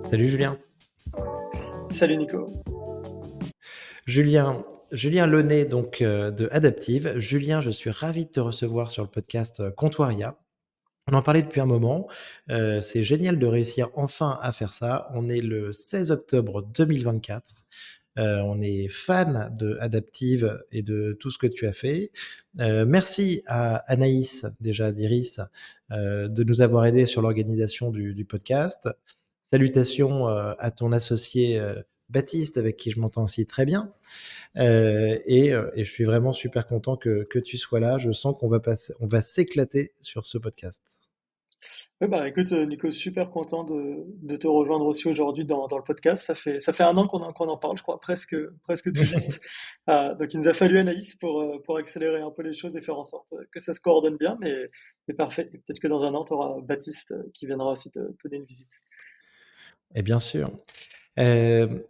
Salut Julien. Salut Nico. Julien Launay donc de Adaptive. Julien, je suis ravi de te recevoir sur le podcast Comptoiria. On en parlait depuis un moment. C'est génial de réussir enfin à faire ça. On est le 16 octobre 2024. On est fan de Adaptive et de tout ce que tu as fait. Merci à Anaïs, déjà d'Iris, de nous avoir aidés sur l'organisation du podcast. Salutations à ton associé Baptiste, avec qui je m'entends aussi très bien. Et je suis vraiment super content que tu sois là. Je sens on va s'éclater sur ce podcast. Ouais, bah, écoute, Nico, super content de te rejoindre aussi aujourd'hui dans le podcast. Ça fait un an qu'on en parle, je crois, presque tout juste. Donc il nous a fallu Anaïs pour accélérer un peu les choses et faire en sorte que ça se coordonne bien, mais parfait. Et peut-être que dans un an, tu auras Baptiste qui viendra aussi te donner une visite. Et bien sûr.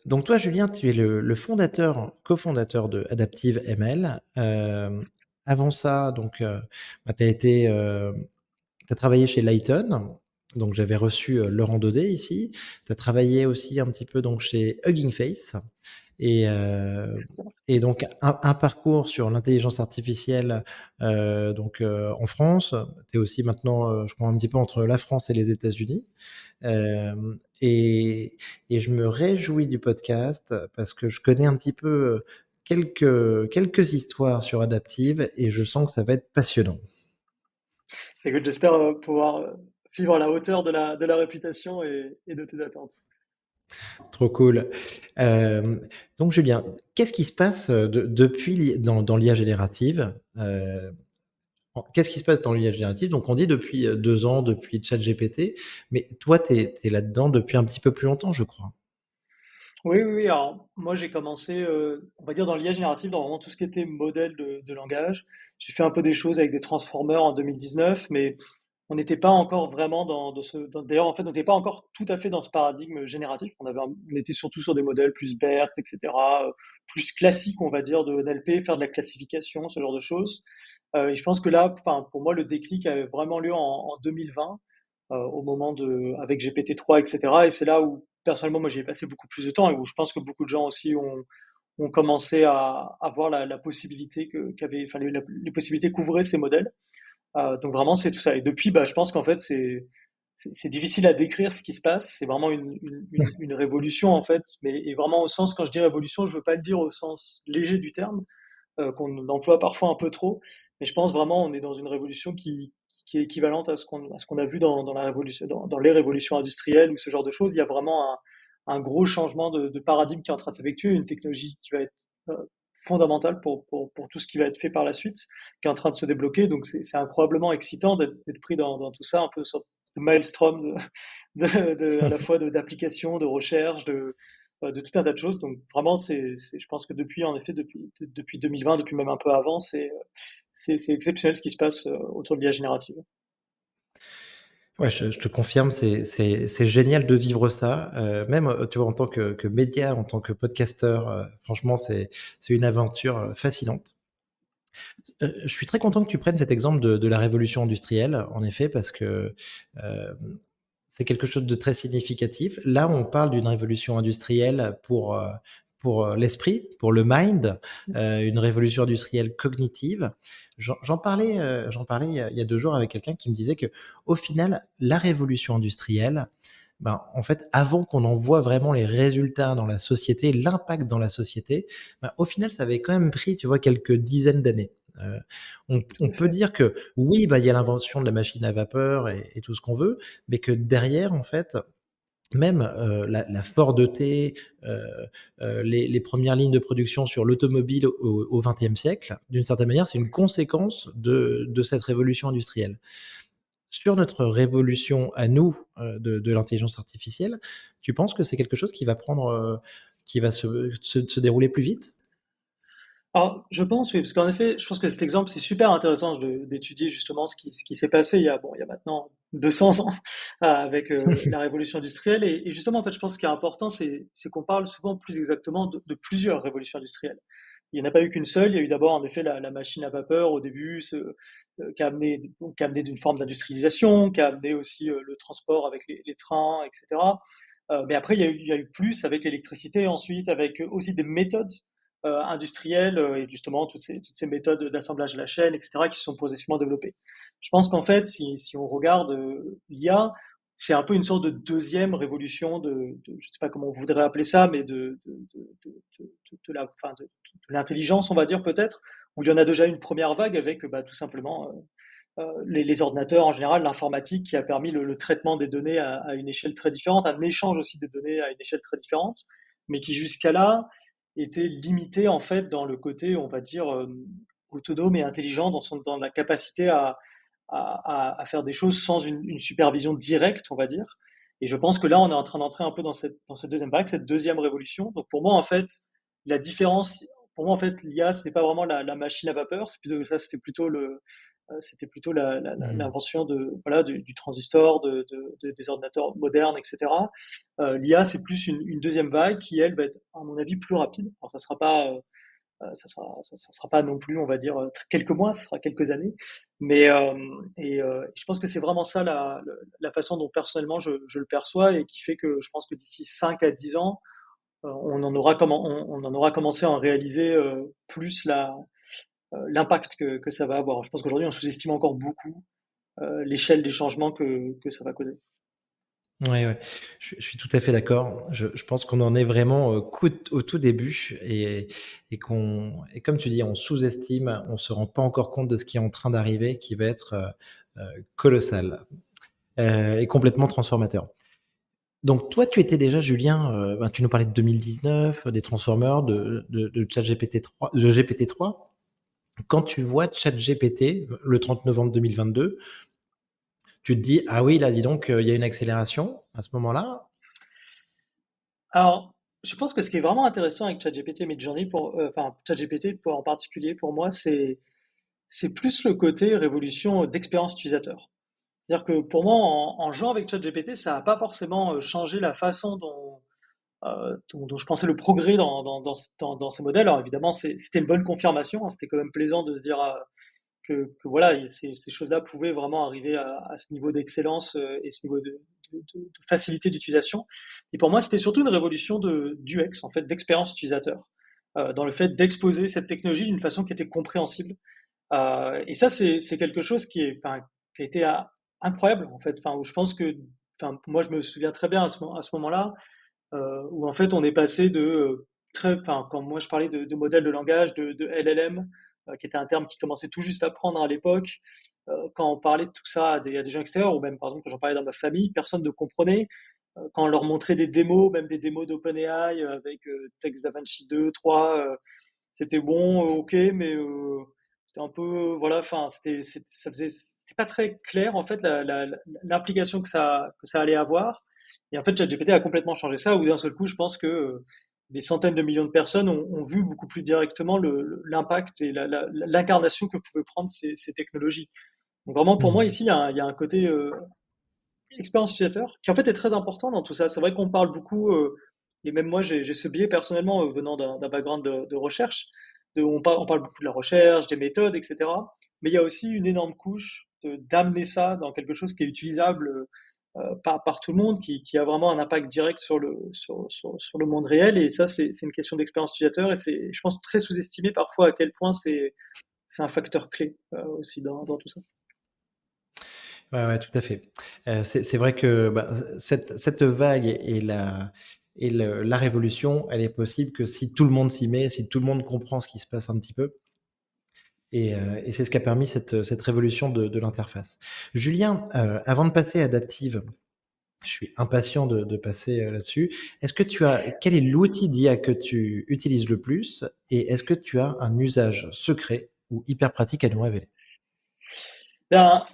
Donc toi, Julien, tu es le fondateur, cofondateur de Adaptive ML. Avant ça, donc, tu as travaillé chez Lighton. Donc j'avais reçu Laurent Daudet ici. Tu as travaillé aussi un petit peu donc chez Hugging Face. Et, euh, Exactement. et donc un parcours sur l'intelligence artificielle en France. Tu es aussi maintenant, je crois, un petit peu entre la France et les États-Unis. Euh, et, et je me réjouis du podcast parce que je connais un petit peu quelques histoires sur Adaptive et je sens que ça va être passionnant. Écoute, j'espère pouvoir vivre à la hauteur de la réputation et de tes attentes. Trop cool. Euh, donc Julien, qu'est-ce qui se passe dans l'IA générative? Qu'est-ce qui se passe dans l'IA générative? Donc on dit depuis 2 ans, depuis ChatGPT, mais toi, tu es là-dedans depuis un petit peu plus longtemps, je crois. Oui, oui, oui. Alors, moi, j'ai commencé, on va dire, dans l'IA générative, dans vraiment tout ce qui était modèle de langage. J'ai fait un peu des choses avec des transformers en 2019, mais on n'était pas encore vraiment d'ailleurs, en fait, on n'était pas encore tout à fait dans ce paradigme génératif. On était surtout sur des modèles plus BERT, etc., plus classiques, on va dire, de NLP, faire de la classification, ce genre de choses. Et je pense que là, enfin, pour moi, le déclic a vraiment lieu en 2020, au moment avec GPT-3, etc. Et c'est là où, personnellement, moi, j'y ai passé beaucoup plus de temps et où je pense que beaucoup de gens aussi ont commencé à voir la possibilité enfin, les possibilités qu'ouvraient ces modèles. Donc vraiment, c'est tout ça. Et depuis, bah, je pense qu'en fait, c'est difficile à décrire ce qui se passe. C'est vraiment une révolution, en fait. Mais et vraiment au sens, quand je dis révolution, je veux pas le dire au sens léger du terme, qu'on emploie parfois un peu trop. Mais je pense vraiment on est dans une révolution qui est équivalente à ce qu'on a vu dans la révolution, dans les révolutions industrielles ou ce genre de choses. Il y a vraiment un gros changement de paradigme qui est en train de s'effectuer, une technologie qui va être fondamentale pour tout ce qui va être fait par la suite, qui est en train de se débloquer. Donc c'est incroyablement excitant d'être pris dans tout ça, un peu sur le maelstrom à la fois d'applications, de recherche, de tout un tas de choses. Donc vraiment, je pense que depuis, en effet, depuis 2020, depuis même un peu avant, c'est exceptionnel ce qui se passe autour de l'IA générative. Ouais, je te confirme, c'est génial de vivre ça. Même, tu vois, en tant que média, en tant que podcasteur, franchement, c'est une aventure fascinante. Je suis très content que tu prennes cet exemple de la révolution industrielle, en effet, parce que euh, c'est quelque chose de très significatif. Là, on parle d'une révolution industrielle pour l'esprit, pour le mind, une révolution industrielle cognitive. J'en parlais il y a 2 jours avec quelqu'un qui me disait que, au final, la révolution industrielle, ben, en fait, avant qu'on en voit vraiment les résultats dans la société, l'impact dans la société, ben, au final, ça avait quand même pris, tu vois, quelques dizaines d'années. Euh, on Tout à peut fait. dire que oui, bah, il y a l'invention de la machine à vapeur et tout ce qu'on veut, mais que derrière, en fait, même la Ford T, les premières lignes de production sur l'automobile au XXe siècle, d'une certaine manière, c'est une conséquence de cette révolution industrielle. Sur notre révolution à nous de l'intelligence artificielle, tu penses que c'est quelque chose qui va qui va se dérouler plus vite? Alors, je pense, oui, parce qu'en effet, je pense que cet exemple, c'est super intéressant d'étudier justement ce qui s'est passé il y a maintenant 200 ans avec la révolution industrielle. Et justement, en fait, je pense ce qui est important, c'est qu'on parle souvent plus exactement de plusieurs révolutions industrielles. Il n'y en a pas eu qu'une seule. Il y a eu d'abord, en effet, la machine à vapeur au début, qui a amené d'une forme d'industrialisation, qui a amené aussi le transport avec les trains, etc. Mais après, il y a eu plus avec l'électricité ensuite, avec aussi des méthodes industrielles et justement toutes ces méthodes d'assemblage à la chaîne, etc., qui se sont progressivement développées. Je pense qu'en fait, si on regarde l'IA, c'est un peu une sorte de deuxième révolution je ne sais pas comment on voudrait appeler ça, mais de l'intelligence, on va dire peut-être, où il y en a déjà une première vague avec bah, tout simplement les ordinateurs en général, l'informatique qui a permis le traitement des données à une échelle très différente, un échange aussi des données à une échelle très différente, mais qui jusqu'à là était limité en fait dans le côté, on va dire, autonome et intelligent dans la capacité à faire des choses sans une supervision directe, on va dire. Et je pense que là, on est en train d'entrer un peu dans cette deuxième vague, cette deuxième révolution. Donc pour moi, en fait, la différence, pour moi, en fait, l'IA, ce n'est pas vraiment la machine à vapeur, c'était plutôt Mmh. l'invention voilà, du transistor, des ordinateurs modernes, etc. L'IA, c'est plus une deuxième vague qui, elle, va être, à mon avis, plus rapide. Alors, ça sera pas non plus, on va dire, quelques mois, ça sera quelques années. Mais je pense que c'est vraiment ça la façon dont personnellement je le perçois et qui fait que je pense que d'ici 5 à 10 ans, on en aura commencé à en réaliser plus l'impact que ça va avoir. Je pense qu'aujourd'hui, on sous-estime encore beaucoup l'échelle des changements que ça va causer. Ouais, ouais, je suis tout à fait d'accord. Je pense qu'on en est vraiment, au tout début et comme tu dis, on sous-estime, on se rend pas encore compte de ce qui est en train d'arriver, qui va être, colossal, et complètement transformateur. Donc toi, tu étais déjà Julien, ben, tu nous parlais de 2019, des transformers, de ChatGPT 3, de GPT-3. Quand tu vois ChatGPT, le 30 novembre 2022, tu te dis: «Ah oui, là, dis donc, il y a une accélération», à ce moment-là? Alors, je pense que ce qui est vraiment intéressant avec ChatGPT et Midjourney enfin ChatGPT en particulier pour moi, c'est plus le côté révolution d'expérience utilisateur. C'est-à-dire que pour moi, en jouant avec ChatGPT, ça n'a pas forcément changé la façon dont je pensais le progrès dans ces modèles. Alors évidemment, c'était une bonne confirmation, hein, c'était quand même plaisant de se dire que voilà, ces choses-là pouvaient vraiment arriver à ce niveau d'excellence et ce niveau de facilité d'utilisation. Et pour moi, c'était surtout une révolution d'UX, en fait, d'expérience utilisateur, dans le fait d'exposer cette technologie d'une façon qui était compréhensible. Et ça, c'est quelque chose enfin, qui a été incroyable, en fait. Enfin, où je pense que, enfin, moi, je me souviens très bien à ce moment-là, où en fait, on est passé enfin, quand moi je parlais de modèles de langage, de LLM, qui était un terme qui commençait tout juste à prendre à l'époque. Quand on parlait de tout ça à des gens extérieurs, ou même par exemple quand j'en parlais dans ma famille, personne ne comprenait. Quand on leur montrait des démos, même des démos d'OpenAI avec texte DaVinci 2, 3, c'était bon, ok, mais c'était un peu, voilà, enfin, c'était pas très clair en fait l'implication que ça allait avoir. Et en fait, ChatGPT a complètement changé ça, où d'un seul coup, je pense que des centaines de millions de personnes ont vu beaucoup plus directement l'impact et l'incarnation que pouvaient prendre ces technologies. Donc vraiment, pour moi, Mmh. ici, il y a un côté expérience utilisateur qui en fait est très important dans tout ça. C'est vrai qu'on parle beaucoup, et même moi, j'ai ce biais personnellement venant d'un background de recherche, on parle beaucoup de la recherche, des méthodes, etc. Mais il y a aussi une énorme couche d'amener ça dans quelque chose qui est utilisable par tout le monde, qui a vraiment un impact direct sur le monde réel. Et ça, c'est une question d'expérience utilisateur et c'est, je pense, très sous-estimé parfois à quel point c'est un facteur clé aussi dans tout ça. Ouais, ouais, tout à fait. C'est vrai que, bah, cette vague et la révolution, elle est possible que si tout le monde s'y met, si tout le monde comprend ce qui se passe un petit peu et c'est ce qui a permis cette révolution de l'interface. Julien, avant de passer à Adaptive, je suis impatient de passer, là-dessus. Est-ce que tu as quel est l'outil d'IA que tu utilises le plus? Et est-ce que tu as un usage secret ou hyper pratique à nous révéler? Ben,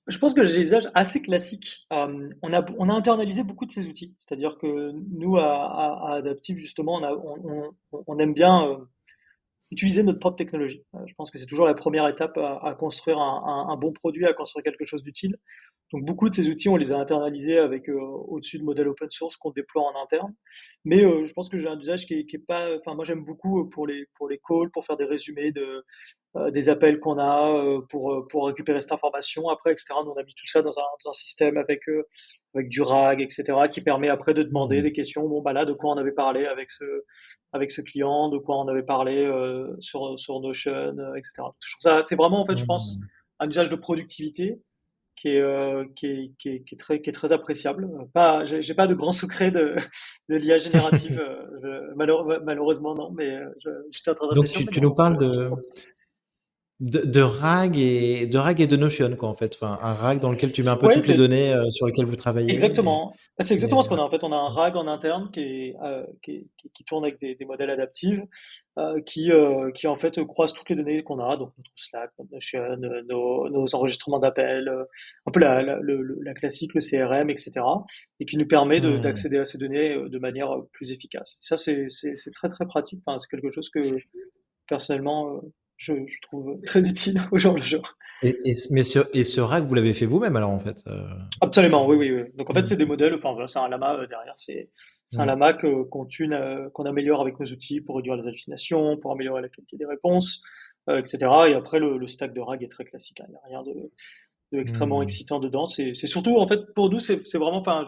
je pense que j'ai des usages assez classiques. On a internalisé beaucoup de ces outils. C'est-à-dire que nous, à Adaptive, justement, on aime bien utiliser notre propre technologie. Je pense que c'est toujours la première étape à construire un bon produit, à construire quelque chose d'utile. Donc beaucoup de ces outils, on les a internalisés avec au-dessus de modèles open source qu'on déploie en interne. Mais je pense que j'ai un usage qui est pas. Enfin, moi j'aime beaucoup pour les calls, pour faire des résumés des appels qu'on a pour récupérer cette information après, etc. Nous, on a mis tout ça dans un système avec du RAG, etc., qui permet après de demander Mmh. des questions. Bon, bah là, de quoi on avait parlé avec ce client, de quoi on avait parlé sur Notion, etc. Je trouve ça, c'est vraiment, en fait, je pense, Mmh. un usage de productivité qui est très appréciable. Pas, j'ai pas de grand secret de l'IA générative, malheureusement non, mais j'étais en train de Donc réfléchir, tu mais tu non, nous non, parles je pense. de RAG et de Notion, quoi, en fait. Enfin, un RAG dans lequel tu mets un peu Ouais, toutes les données, sur lesquelles vous travaillez exactement. C'est et exactement ce qu'on ouais. a. En fait, on a un RAG en interne qui tourne avec des modèles adaptifs, qui en fait croise toutes les données qu'on a, donc notre Slack, notre Notion, nos enregistrements d'appels, un peu la classique, le CRM, etc., et qui nous permet Mmh. d'accéder à ces données de manière plus efficace. Ça, c'est très très pratique. Enfin, c'est quelque chose que personnellement, je trouve très utile au jour le jour. Mais ce RAG, vous l'avez fait vous-même alors, en fait? Que Absolument, oui, oui, oui. Donc en fait, mmh. c'est des modèles, enfin voilà, c'est un lama derrière, c'est un Mmh. lama qu'on tune, qu'on améliore avec nos outils pour réduire les hallucinations, pour améliorer la qualité des réponses, etc. Et après, le stack de RAG est très classique, hein. Il n'y a rien de extrêmement Mmh. excitant dedans. C'est surtout, en fait, pour nous, c'est vraiment, enfin,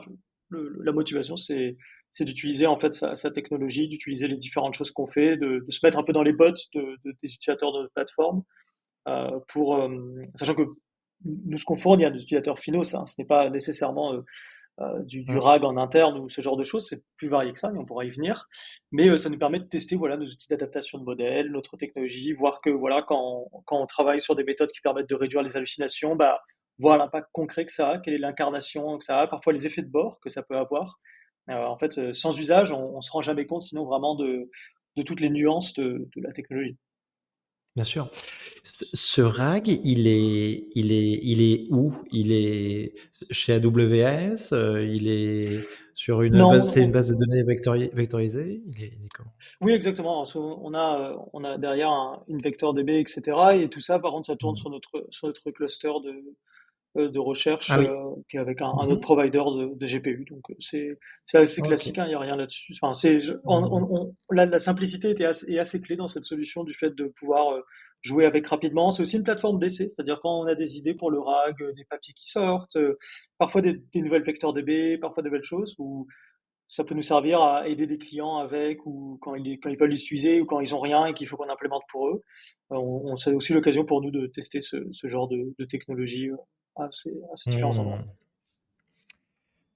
la motivation, c'est d'utiliser en fait sa technologie, d'utiliser les différentes choses qu'on fait, de se mettre un peu dans les bottes des utilisateurs de notre plateforme sachant que nous, ce qu'on fournit à nos utilisateurs finaux, ce n'est pas nécessairement du Mmh. RAG en interne ou ce genre de choses, c'est plus varié que ça, et on pourra y venir. Mais ça nous permet de tester voilà, nos outils d'adaptation de modèles, notre technologie, voir que voilà, quand on travaille sur des méthodes qui permettent de réduire les hallucinations, bah, voir l'impact concret que ça a, quelle est l'incarnation que ça a, parfois les effets de bord que ça peut avoir. En fait, sans usage, on ne se rend jamais compte sinon vraiment de toutes les nuances de la technologie. Bien sûr. Ce RAG, il est où? Il est chez AWS? Il est sur une Non, base, c'est une base de données vectorisée? Il est comment? oui, exactement. On a derrière une vecteur DB, etc. Et tout ça, par contre, ça tourne Mmh. sur notre cluster de recherche Ah oui. qui est avec un autre Mmh. provider de GPU. Donc, c'est assez classique, OK. hein, il n'y a rien là-dessus. Enfin, Mmh. la simplicité est assez clé dans cette solution du fait de pouvoir jouer avec rapidement. C'est aussi une plateforme d'essai, c'est-à-dire quand on a des idées pour le RAG, des papiers qui sortent, parfois des nouvelles vecteurs DB, parfois de belles choses, où ça peut nous servir à aider des clients avec ou quand ils veulent les utiliser ou quand ils ont rien et qu'il faut qu'on implémente pour eux. C'est aussi l'occasion pour nous de tester ce genre de technologie à ces différents endroits. Mmh.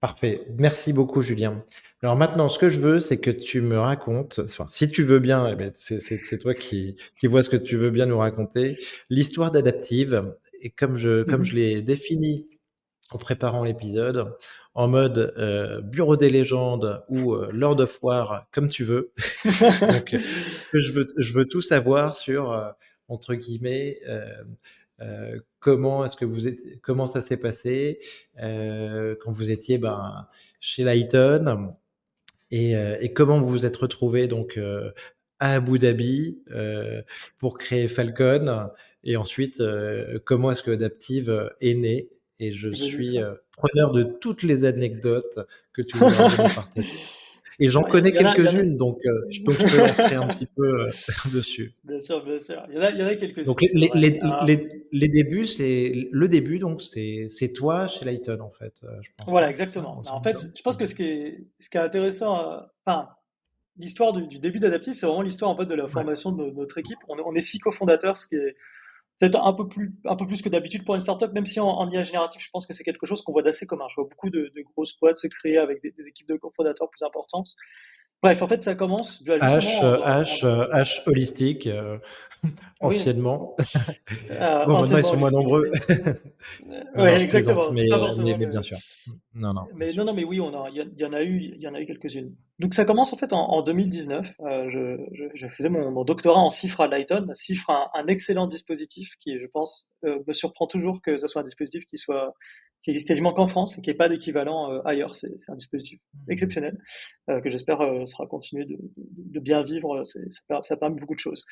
Parfait. Merci beaucoup, Julien. Alors maintenant, ce que je veux, c'est que tu me racontes, enfin, si tu veux bien, eh beh, c'est toi qui vois ce que tu veux bien nous raconter, l'histoire d'Adaptive. Et comme je Mhm. l'ai défini en préparant l'épisode, en mode, bureau des légendes ou, Lord of War, comme tu veux. Donc, je veux tout savoir sur, entre guillemets, comment ça s'est passé, quand vous étiez, ben, chez Lighton, et comment vous vous êtes retrouvés donc, à Abu Dhabi, pour créer Falcon, et ensuite, comment est-ce que Adaptive est né? Et je C'est venu suis, ça. preneur de toutes les anecdotes que tu voudras bien nous partager. Et j'en Bah, il connais y en a. quelques-unes, donc je te lancerai un petit peu, dessus. Bien sûr, bien sûr. Il y en a Donc quelques-unes, les c'est les vrai. les les débuts, le début, donc c'est toi chez Lighton, en fait, je pense, Voilà, non? C'est ça, exactement. Mais grosso en fait, modo? je pense que ce qui est intéressant, enfin, l'histoire du début d'Adaptive, c'est vraiment l'histoire en fait de la Ouais. formation de notre équipe. On est 6 cofondateurs, ce qui est peut-être un peu plus que d'habitude pour une startup, même si en IA générative, je pense que c'est quelque chose qu'on voit d'assez commun. Je vois beaucoup de grosses boîtes se créer avec des équipes de cofondateurs plus importantes. Bref, en fait, ça commence H, justement H holistique, oui, anciennement. Bon, maintenant, ils anciennement sont moins holistique. nombreux. Non, non, Ouais, je plaisante, exactement. C'est mais pas mais forcément mais le. bien sûr. Non, non, bien Mais non, sûr. non, mais oui, il y en a eu quelques-unes. Donc ça commence en fait en 2019. Je faisais mon doctorat en CIFRE à Lighton. CIFRE, un excellent dispositif qui, je pense, me surprend toujours que ce soit un dispositif qui existe quasiment qu'en France et qui n'ait pas d'équivalent ailleurs. C'est un dispositif Mmh. exceptionnel que j'espère sera continué de bien vivre. Ça permet beaucoup de choses.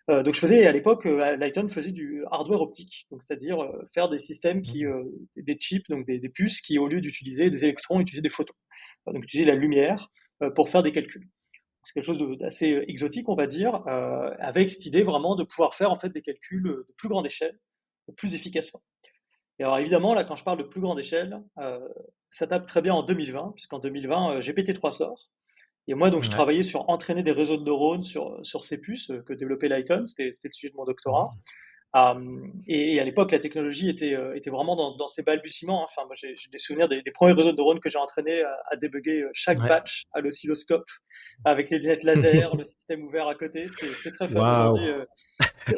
Donc je faisais à l'époque, Lighton faisait du hardware optique, donc c'est-à-dire faire des systèmes Mmh. des chips, donc des puces qui au lieu d'utiliser des électrons, utilisaient des photons. Donc utiliser la lumière pour faire des calculs. C'est quelque chose d'assez exotique, on va dire, avec cette idée vraiment de pouvoir faire en fait des calculs de plus grande échelle, plus efficacement. Et alors évidemment, là, quand je parle de plus grande échelle, ça tape très bien en 2020, puisqu'en 2020, GPT-3 sort. Et moi, donc, je Ouais. travaillais sur entraîner des réseaux de neurones sur ces puces que développait Lighton. C'était le sujet de mon doctorat. Mmh. Et à l'époque, la technologie était vraiment dans ses balbutiements. Enfin, moi, j'ai des souvenirs des premiers réseaux de neurones que j'ai entraînés à débugger chaque Ouais. batch à l'oscilloscope avec les lunettes laser, le système ouvert à côté. C'était très fun. Waouh!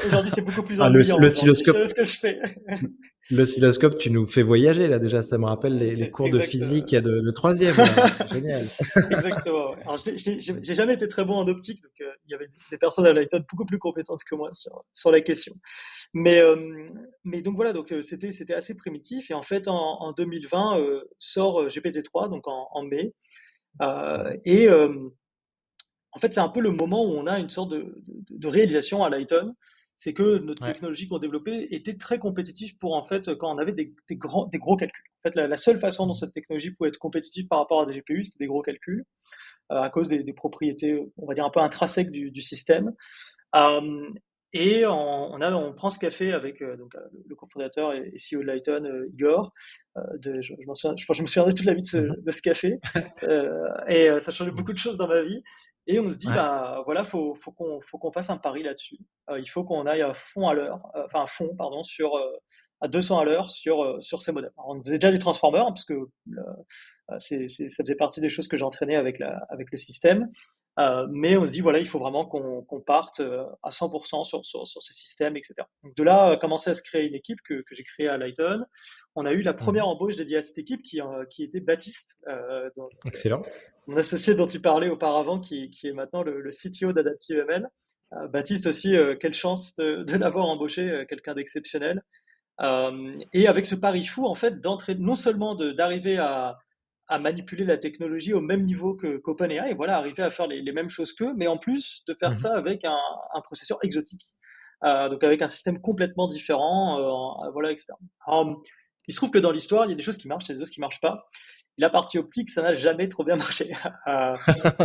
Aujourd'hui, c'est beaucoup plus Ah, ennuyant aujourd'hui, l'oscilloscope, ce que je fais. l'oscilloscope, tu nous fais voyager là déjà, ça me rappelle les C'est cours de exact. physique de 3e là. Génial. Exactement. Ouais. Alors, j'ai jamais été très bon en optique, donc il y avait des personnes à Lighton beaucoup plus compétentes que moi sur la question. Mais, euh, mais donc voilà, donc c'était assez primitif. Et en fait, en 2020 sort GPT-3, donc en mai. Mmh. Et en fait, c'est un peu le moment où on a une sorte de réalisation à Lighton. C'est que notre Ouais. technologie qu'on développait était très compétitive pour en fait quand on avait des gros calculs. En fait, la seule façon dont Mmh. cette technologie pouvait être compétitive par rapport à des GPU, c'était des gros calculs à cause des propriétés, on va dire un peu intrinsèques du système. Euh, et on prend ce café avec donc, le cofondateur et CEO de Lighton, Igor. Je me souviendrai toute la vie Mmh mh. de ce café. Et ça changeait Mmh. beaucoup de choses dans ma vie. Et on se dit, Ouais. bah voilà, faut qu'on fasse un pari là-dessus. Il faut qu'on aille à fond à l'heure, enfin à fond, pardon, à 200 à l'heure sur ces modèles. Alors, on faisait déjà des transformers, parce que ça faisait partie des choses que j'entraînais avec le système. Mais on se dit, voilà, il faut vraiment qu'on parte à 100% sur ces systèmes, etc. Donc de là, commencer à se créer une équipe que j'ai créée à Lighton. On a eu la Mmh. première embauche dédiée à cette équipe qui était Baptiste, Excellent. mon associé dont tu parlais auparavant, qui est maintenant le CTO d'Adaptive ML. Baptiste aussi, quelle chance de l'avoir embauché, quelqu'un d'exceptionnel. Et avec ce pari fou, en fait, d'entrer, non seulement d'arriver à manipuler la technologie au même niveau qu'OpenAI, et voilà, arriver à faire les mêmes choses qu'eux, mais en plus de faire Mmh mh. ça avec un processeur exotique, donc avec un système complètement différent, voilà, etc. Alors, il se trouve que dans l'histoire, il y a des choses qui marchent, il y a des choses qui marchent pas. Et la partie optique, ça n'a jamais trop bien marché. Euh,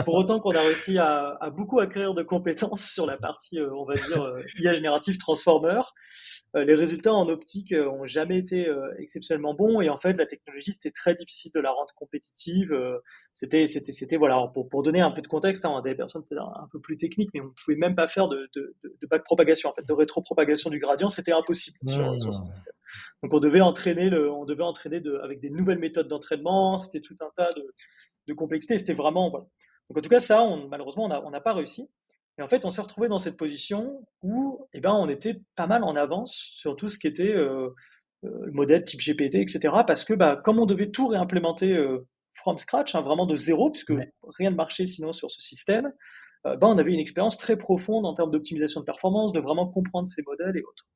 pour autant qu'on a réussi à beaucoup acquérir de compétences sur la partie, on va dire, IA générative transformer, les résultats en optique ont jamais été exceptionnellement bons. Et en fait, la technologie, c'était très difficile de la rendre compétitive. Voilà. Alors, pour donner un peu de contexte, hein, on a des personnes peut-être un peu plus techniques, mais on ne pouvait même pas faire de backpropagation, en fait, de rétropropagation du gradient. C'était impossible sur ce Mmh. système. Donc, on devait entraîner avec des nouvelles méthodes d'entraînement. C'était tout un tas de complexité. C'était vraiment, voilà. Donc, en tout cas, ça, malheureusement, on n'a pas réussi. Et en fait, on s'est retrouvé dans cette position où, eh ben, on était pas mal en avance sur tout ce qui était le modèle type GPT, etc. Parce que, bah, comme on devait tout réimplémenter from scratch, hein, vraiment de zéro, puisque Ouais. rien ne marchait sinon sur ce système, bah, on avait une expérience très profonde en termes d'optimisation de performance, de vraiment comprendre ces modèles et autres.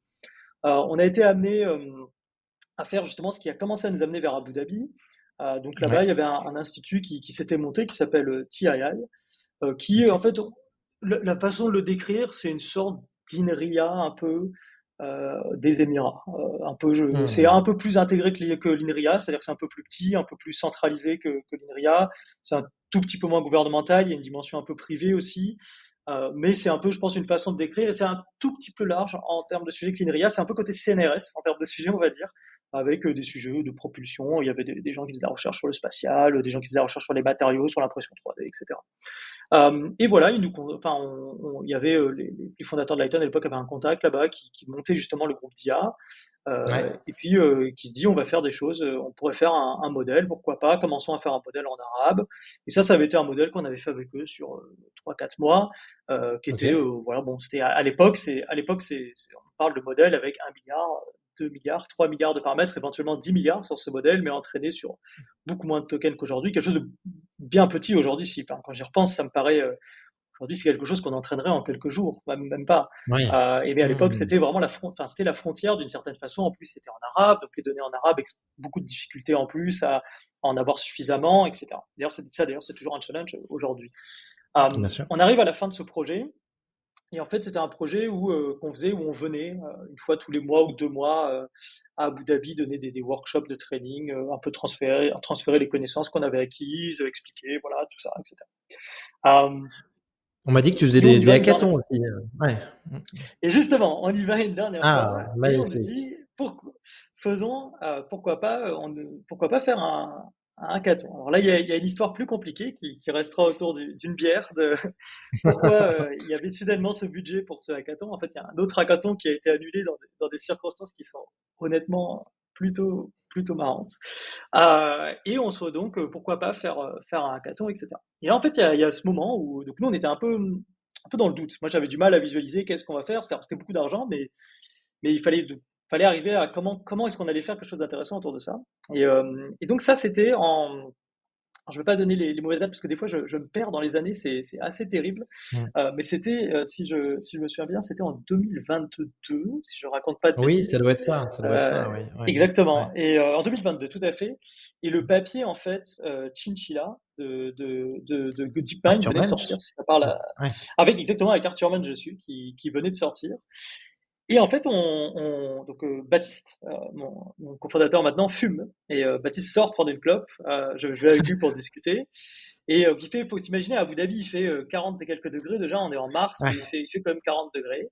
On a été amené à faire justement ce qui a commencé à nous amener vers Abu Dhabi. Donc là-bas, Ouais. il y avait un institut qui s'était monté, qui s'appelle TII, qui, en OK. fait, la façon de le décrire, c'est une sorte d'INRIA un peu des Émirats. C'est Mmh. un peu plus intégré que l'INRIA, c'est-à-dire que c'est un peu plus petit, un peu plus centralisé que l'INRIA. C'est un tout petit peu moins gouvernemental, il y a une dimension un peu privée aussi. Mais c'est un peu, je pense, une façon de décrire, et c'est un tout petit peu large en termes de sujets que l'INRIA. C'est un peu côté CNRS en termes de sujets, on va dire, avec des sujets de propulsion. Il y avait des gens qui faisaient de la recherche sur le spatial, des gens qui faisaient de la recherche sur les matériaux, sur l'impression 3D, etc. Et voilà, il y avait les fondateurs de Lighton à l'époque avaient un contact là-bas qui montait justement le groupe d'IA, Ouais. et puis qui se dit on va faire des choses, on pourrait faire un modèle, pourquoi pas, commençons à faire un modèle en arabe. Et ça avait été un modèle qu'on avait fait avec eux sur 3-4 mois, qui était OK. voilà, bon, c'était on parle de modèle avec 1 milliard, 2 milliards, 3 milliards de paramètres, éventuellement 10 milliards sur ce modèle, mais entraîné sur beaucoup moins de tokens qu'aujourd'hui, quelque chose de bien petit aujourd'hui. Enfin, quand j'y repense, ça me paraît aujourd'hui, c'est quelque chose qu'on entraînerait en quelques jours, même pas. Oui. Et bien à l'époque, Mmh. c'était vraiment c'était la frontière d'une certaine façon. En plus, c'était en arabe, donc les données en arabe, avec beaucoup de difficultés en plus à en avoir suffisamment, etc. D'ailleurs, c'est toujours un challenge aujourd'hui. Bien sûr. On arrive à la fin de ce projet. Et en fait, c'était un projet où on venait une fois tous les mois ou 2 mois à Abu Dhabi donner des workshops de training, un peu transférer les connaissances qu'on avait acquises, expliquer, voilà, tout ça, etc. Euh, On m'a dit que tu faisais et on y des va une dernière hackathons fois. aussi, ouais. Mmh. Et justement, on y va une dernière fois Ah, et on nous magnifique. dit: faisons, pourquoi pas faire un hackathon?» Alors là, il y a une histoire plus compliquée qui restera autour d'une bière, de pourquoi, il y avait soudainement ce budget pour ce hackathon. En fait, il y a un autre hackathon qui a été annulé dans des circonstances qui sont honnêtement plutôt marrantes. Et on se donc, pourquoi pas faire un hackathon, et cetera. Et là, en fait, il y a ce moment où donc nous, on était un peu dans le doute. Moi, j'avais du mal à visualiser qu'est-ce qu'on va faire. C'était beaucoup d'argent, mais fallait arriver à comment est-ce qu'on allait faire quelque chose d'intéressant autour de ça. Et donc ça, c'était en, je ne vais pas donner les mauvaises dates parce que des fois je me perds dans les années, c'est assez terrible. Mmh. Mais c'était, si je me souviens bien, c'était en 2022, si je raconte pas de Oui, ça bêtises. doit être ça, ça doit être ça, oui, ouais, ouais. Exactement. Et en 2022, tout à fait. Et le papier, en fait, Chinchilla de DeepMind Arthur venait de sortir, Bench? si ça parle, Ouais. avec exactement, avec Arthur Menn dessus, qui venait de sortir. Et en fait, donc Baptiste, mon cofondateur maintenant, fume. Et Baptiste sort prendre une clope. Je vais avec lui pour discuter. Et il faut s'imaginer, à Abu Dhabi, il fait 40 et quelques degrés. Déjà, on est en mars, mais Ouais, il fait quand même 40 degrés.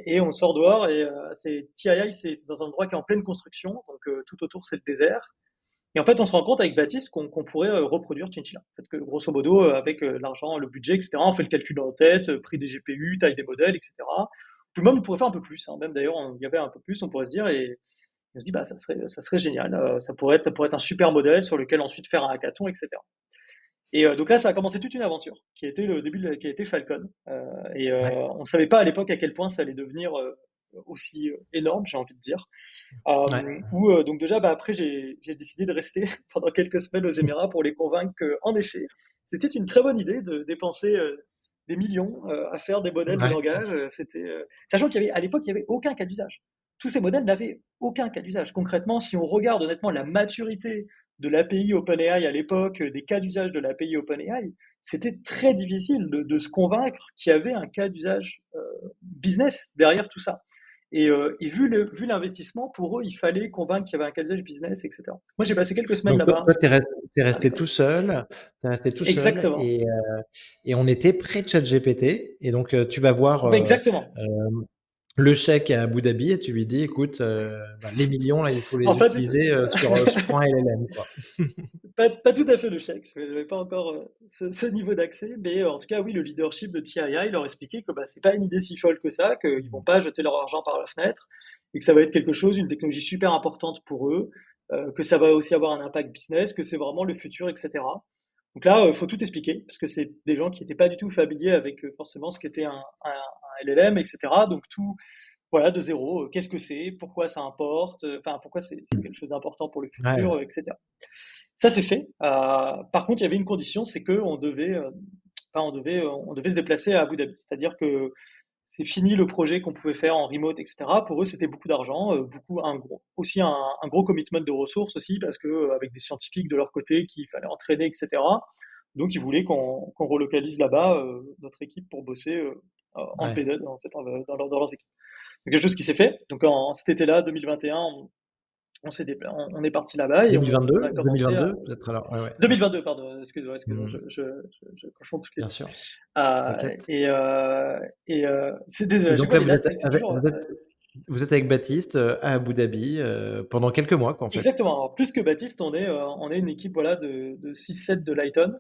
Et on sort dehors et c'est TII, c'est dans un endroit qui est en pleine construction. Donc tout autour, c'est le désert. Et en fait, on se rend compte avec Baptiste qu'on pourrait reproduire Chinchilla. En fait, que grosso modo, avec l'argent, le budget, etc., on fait le calcul en tête, prix des GPU, taille des modèles, etc. Puis même, on pourrait faire un peu plus. Hein. Même d'ailleurs, il y avait un peu plus, on pourrait se dire, et on se dit, bah, ça serait génial. Ça pourrait être un super modèle sur lequel ensuite faire un hackathon, etc. Et donc là, ça a commencé toute une aventure qui a été le début, qui a été Falcon. Et ouais, on ne savait pas à l'époque à quel point ça allait devenir aussi énorme, j'ai envie de dire. ouais. Donc déjà, bah, après, j'ai décidé de rester pendant quelques semaines aux Émirats pour les convaincre qu'en effet, c'était une très bonne idée de dépenser des millions à faire des modèles de Ouais. langage. Sachant à l'époque, il n'y avait aucun cas d'usage. Tous ces modèles n'avaient aucun cas d'usage. Concrètement, si on regarde honnêtement la maturité de l'API OpenAI à l'époque, des cas d'usage de l'API OpenAI, c'était très difficile de se convaincre qu'il y avait un cas d'usage business derrière tout ça. Et vu l'investissement, pour eux, il fallait convaincre qu'il y avait un cas d'usage business, etc. Moi, j'ai passé quelques semaines Donc toi là-bas tu es resté avec tout eux. seul, tu resté tout seul Exactement. et on était près de ChatGPT et donc tu vas voir, Bah, exactement. le cheik à Abu Dhabi et tu lui dis: «Écoute, bah, les millions là, il faut En les fait, utiliser, sur un LLM, quoi». pas tout à fait le chèque. Je n'avais pas encore ce niveau d'accès, mais en tout cas, oui, le leadership de TII leur expliquait que bah, c'est pas une idée si folle que ça, qu'ils vont pas jeter leur argent par la fenêtre, et que ça va être quelque chose, une technologie super importante pour eux, que ça va aussi avoir un impact business, que c'est vraiment le futur, etc. Donc là, il faut tout expliquer, parce que c'est des gens qui n'étaient pas du tout familiers avec forcément ce qu'était un LLM, etc. Donc tout, voilà, de zéro, qu'est-ce que c'est, pourquoi ça importe, enfin pourquoi c'est quelque chose d'important pour le Ouais, futur, etc. Ça c'est fait. Par contre, il y avait une condition, c'est qu'on devait, enfin, on devait se déplacer à Abu Dhabi. C'est-à-dire que c'est fini le projet qu'on pouvait faire en remote, etc. Pour eux, c'était beaucoup d'argent, aussi un gros commitment de ressources aussi, parce que avec des scientifiques de leur côté qu'il fallait entraîner, etc. Donc, ils voulaient qu'on relocalise là-bas notre équipe pour bosser ouais. embedded en fait dans leurs équipes. C'est quelque chose qui s'est fait. Donc, cet été-là, 2021, on est parti là-bas et on a commencé à 2022 peut-être alors? Ouais, ouais, ouais. 2022, pardon, excuse-moi, Mmh. je confonds toutes les Bien dates. sûr, Euh, t'inquiète. et c'est désolé, Et à chaque donc fois là les dates, c'est toujours vous êtes avec Baptiste, à Abu Dhabi, pendant quelques mois quoi, en fait, c'est ça? exactement. Alors, plus que Baptiste, on est une équipe voilà de 6-7 de Lighton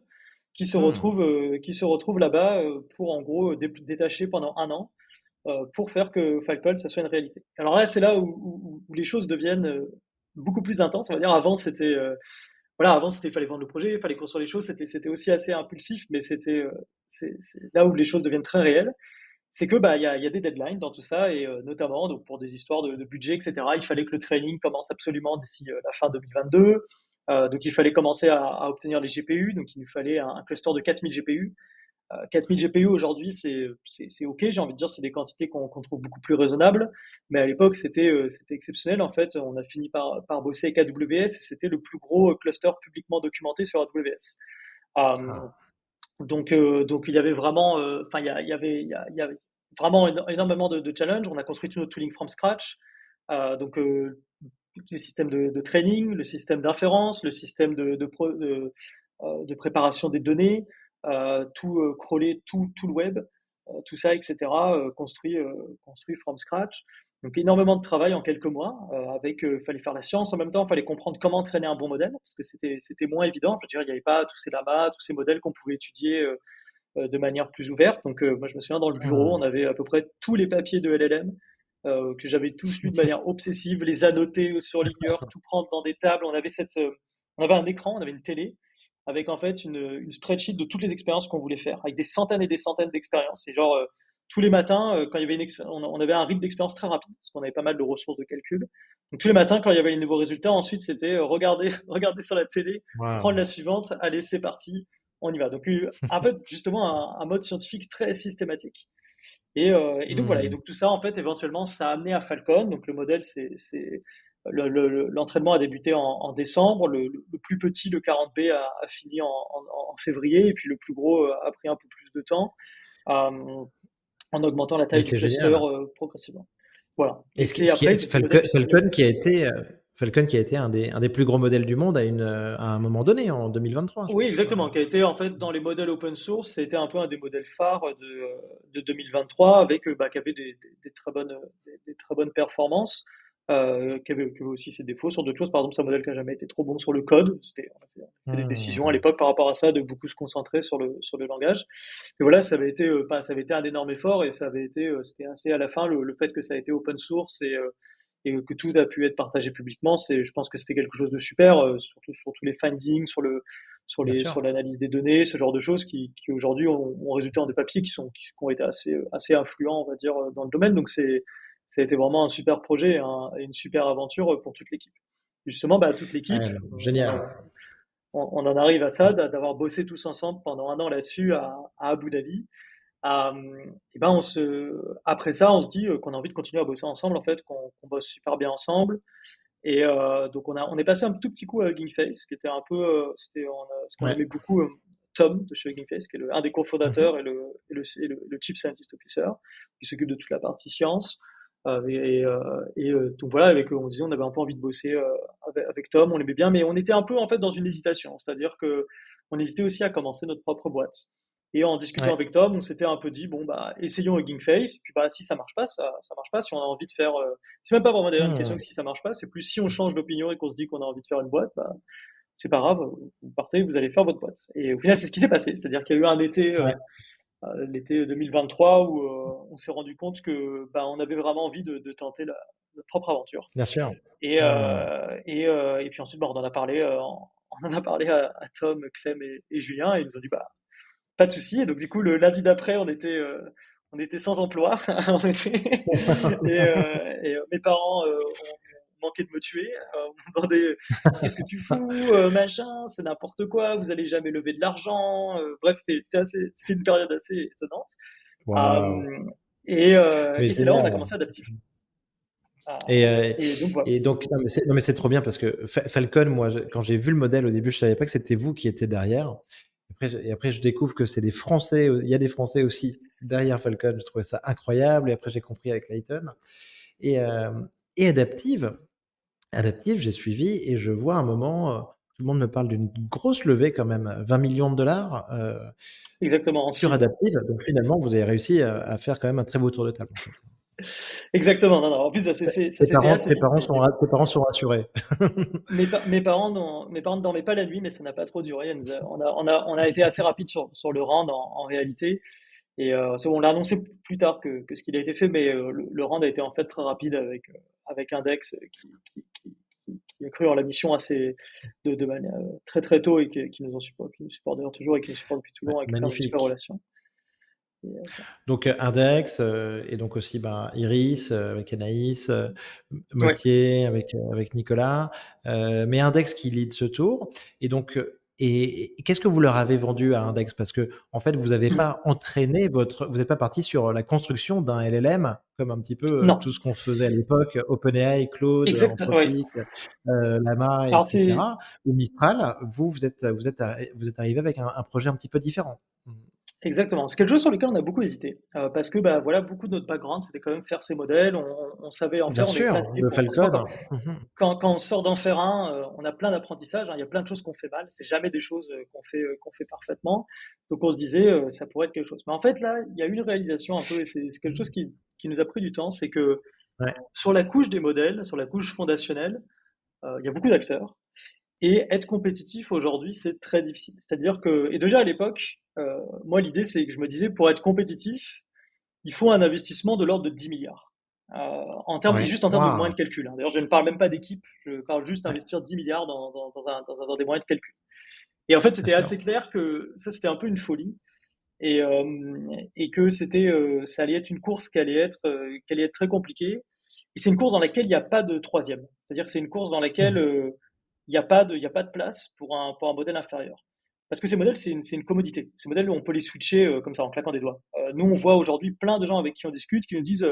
Mmh. qui se retrouve là-bas pour en gros détacher pendant un an pour faire que Falcon ça soit une réalité. Alors là, c'est là où les choses deviennent beaucoup plus intenses. On va dire avant c'était voilà, avant c'était fallait vendre le projet, il fallait construire les choses, c'était aussi assez impulsif, mais c'est là où les choses deviennent très réelles. C'est que bah il y a des deadlines dans tout ça et notamment donc pour des histoires de budget, etc. Il fallait que le training commence absolument d'ici la fin 2022. Donc il fallait commencer à obtenir les GPU, donc il nous fallait un cluster de 4000 GPU. 4000 GPU aujourd'hui, c'est OK, j'ai envie de dire, c'est des quantités qu'on trouve beaucoup plus raisonnables. Mais à l'époque, c'était exceptionnel. En fait, on a fini par bosser avec AWS et c'était le plus gros cluster publiquement documenté sur AWS. Euh, Ah, donc il y avait vraiment, enfin il y avait vraiment énormément de challenges. On a construit tout notre tooling from scratch. Donc le système de training, le système d'inférence, le système de préparation des données. crawler tout le web, tout ça, etc., construit from scratch. Donc énormément de travail en quelques mois, fallait faire la science en même temps, fallait comprendre comment entraîner un bon modèle, parce que c'était moins évident. Je veux dire, il n'y avait pas tous ces lamas, tous ces modèles qu'on pouvait étudier de manière plus ouverte. Donc moi je me souviens dans le bureau, on Mmh. avait à peu près tous les papiers de LLM que j'avais tous lus de manière obsessive, les annoter au surligneur, tout prendre dans des tables. On avait un écran, on avait une télé avec en fait une spreadsheet de toutes les expériences qu'on voulait faire, avec des centaines et des centaines d'expériences. Et genre tous les matins, quand il y avait on avait un rythme d'expérience très rapide parce qu'on avait pas mal de ressources de calcul. Donc tous les matins, quand il y avait les nouveaux résultats, ensuite c'était regarder, regarder sur la télé, prendre Waouh! la suivante, allez c'est parti, on y va. Donc en fait justement un mode scientifique très systématique. Et donc voilà, et Mmh. donc tout ça, en fait, éventuellement, ça a amené à Falcon. Donc le modèle, l'entraînement a débuté en décembre. Le plus petit, le 40B, a fini en février, et puis le plus gros a pris un peu plus de temps, euh, en augmentant la Mais taille du c'est cluster génial. progressivement. Voilà. Et Et ce qui c'est ce qui après, est c'est que le modèle s'est mis en Falcon qui a production. été, un des plus gros modèles du monde à un moment donné, en 2023, je Oui, pense. exactement, qui a été en fait dans les modèles open source, c'était un peu un des modèles phares de 2023 avec qui avait des très bonnes performances, qui avait aussi ses défauts sur d'autres choses. Par exemple, c'est un modèle qui n'a jamais été trop bon sur le code. On a fait des décisions à Mmh. l'époque par rapport à ça de beaucoup se concentrer sur le langage. Et voilà, ça avait été un énorme effort et c'était assez à la fin le fait que ça a été open source et que tout a pu être partagé publiquement, je pense que c'était quelque chose de super, surtout sur tous les findings, Bien sûr. sur l'analyse des données, ce genre de choses qui aujourd'hui ont résulté en des papiers qui ont été assez influents, on va dire, dans le domaine. Donc ça a été vraiment un super projet, et une super aventure pour toute l'équipe. Et justement, bah, toute l'équipe, Ouais, génial. on en arrive à ça, d'avoir bossé tous ensemble pendant un an là-dessus à Abu Dhabi. Et ben après ça, on se dit qu'on a envie de continuer à bosser ensemble, en fait, qu'on bosse super bien ensemble. Et donc on est passé un tout petit coup à Hugging Face, qui était un peu, parce qu'on Ouais. aimait beaucoup Tom de chez Hugging Face, qui est un des Mmh. cofondateurs et le Chief Scientist Officer, qui s'occupe de toute la partie science. Donc voilà, on disait on avait un peu envie de bosser avec Tom, on l'aimait bien, mais on était un peu en fait dans une hésitation, c'est-à-dire que on hésitait aussi à commencer notre propre boîte. Et en discutant Ouais. avec Tom, on s'était un peu dit bon bah essayons Hugging Face, et puis bah si ça marche pas, ça marche pas. Si on a envie de faire, c'est même pas vraiment d'ailleurs une question Mmh. que si ça marche pas, c'est plus si on change d'opinion et qu'on se dit qu'on a envie de faire une boîte, bah c'est pas grave, vous partez, vous allez faire votre boîte. Et au final, c'est ce qui s'est passé, c'est-à-dire qu'il y a eu un été Ouais, l'été 2023 où on s'est rendu compte que bah, on avait vraiment envie de tenter notre propre aventure. bien sûr. Et, Mmh. puis ensuite, bah, on en a parlé à Tom, Clem et Julien, et ils nous ont dit bah, pas de souci. Et donc, du coup, le lundi d'après, on était sans emploi. Mes parents ont manqué de me tuer. On me demandait qu'est-ce que tu fous, machin, c'est n'importe quoi, vous allez jamais lever de l'argent. Bref, c'était une période assez étonnante. Waouh! Euh, Mais et c'est là où on a génial. commencé Adaptive. Et heu Et donc voilà. et donc non mais c'est trop bien parce que Falcon, moi, quand j'ai vu le modèle au début, je savais pas que c'était vous qui étiez derrière. Après je découvre que c'est des Français, il y a des Français aussi derrière Falcon. Je trouvais ça incroyable et après j'ai compris avec Layton et hem et Adaptive, j'ai suivi et je vois un moment, tout le monde me parle d'une grosse levée quand même, 20 millions de dollars Exactement, en sur seed. Adaptive. Donc finalement, vous avez réussi à faire quand même un très beau tour de table, en fait. Exactement. Non, non. En plus, ça s'est fait assez Tes vite. parents sont ra tes parents sont rassurés. Mes parents ne dormaient pas la nuit, mais ça n'a pas trop duré. On a été assez rapide sur le rand en réalité. Et on l'a annoncé plus tard que ce qu'il a été fait, mais le rand a été en fait très rapide avec Index qui a cru en la mission de manière très très tôt et qui nous supporte d'ailleurs toujours et qui nous supporte depuis tout le Ouais, long, avec qui on a une super magnifique. relation. Voilà. Donc, Index, et donc aussi, ben, Iris, avec Anaïs, Ouais. Mottier avec Nicolas, mais Index qui lead ce tour et donc, et qu'est-ce que vous leur avez vendu à Index? Parce qu'en fait, vous n'êtes pas partis sur la construction d'un LLM comme un petit peu, Non, tout ce qu'on faisait à l'époque, OpenAI, Claude, exact. Ouais. Anthropic, Llama et Alors c'est cetera ou Mistral. Vous êtes arrivés avec un projet un petit peu différent. Mmh. Exactement. C'est quelque chose sur lequel on a beaucoup hésité, parce que, bah, voilà, beaucoup de notre background, c'était quand même faire ces modèles, on savait en Bien faire, on n'avait pas sûr, d'idée le pour forcément Falcon. Mmh. quand on sort d'en faire un, on a plein d'apprentissages, hein. Il y a plein de choses qu'on fait mal, c'est jamais des choses, qu'on fait parfaitement. Donc on se disait, ça pourrait être quelque chose. Mais en fait, là, il y a eu une réalisation un peu et c'est quelque chose qui nous a pris du temps, c'est que Ouais, sur la couche des modèles, sur la couche fondationnelle, il y a beaucoup d'acteurs et être compétitif aujourd'hui, c'est très difficile. C'est-à-dire que et déjà à l'époque, moi l'idée c'est que je me disais pour être compétitif, il faut un investissement de l'ordre de 10 milliards. En termes, et ouais, juste en termes de waouh! moyens de calcul, hein. D'ailleurs, je ne parle même pas d'équipe, je parle juste Ouais, d'investir 10 milliards dans des moyens de calcul. Et en fait, bien c'était sûr. assez clair que ça, c'était un peu une folie et, que ça allait être une course qui allait être très compliquée. Et c'est une course dans laquelle il n'y a pas de troisième. C'est-à-dire que c'est une course dans laquelle Mmh. il y a pas de place pour un modèle inférieur. Parce que ces modèles, c'est une commodité. Ces modèles, on peut les switcher comme ça en claquant des doigts. Nous, on voit aujourd'hui plein de gens avec qui on discute qui nous disent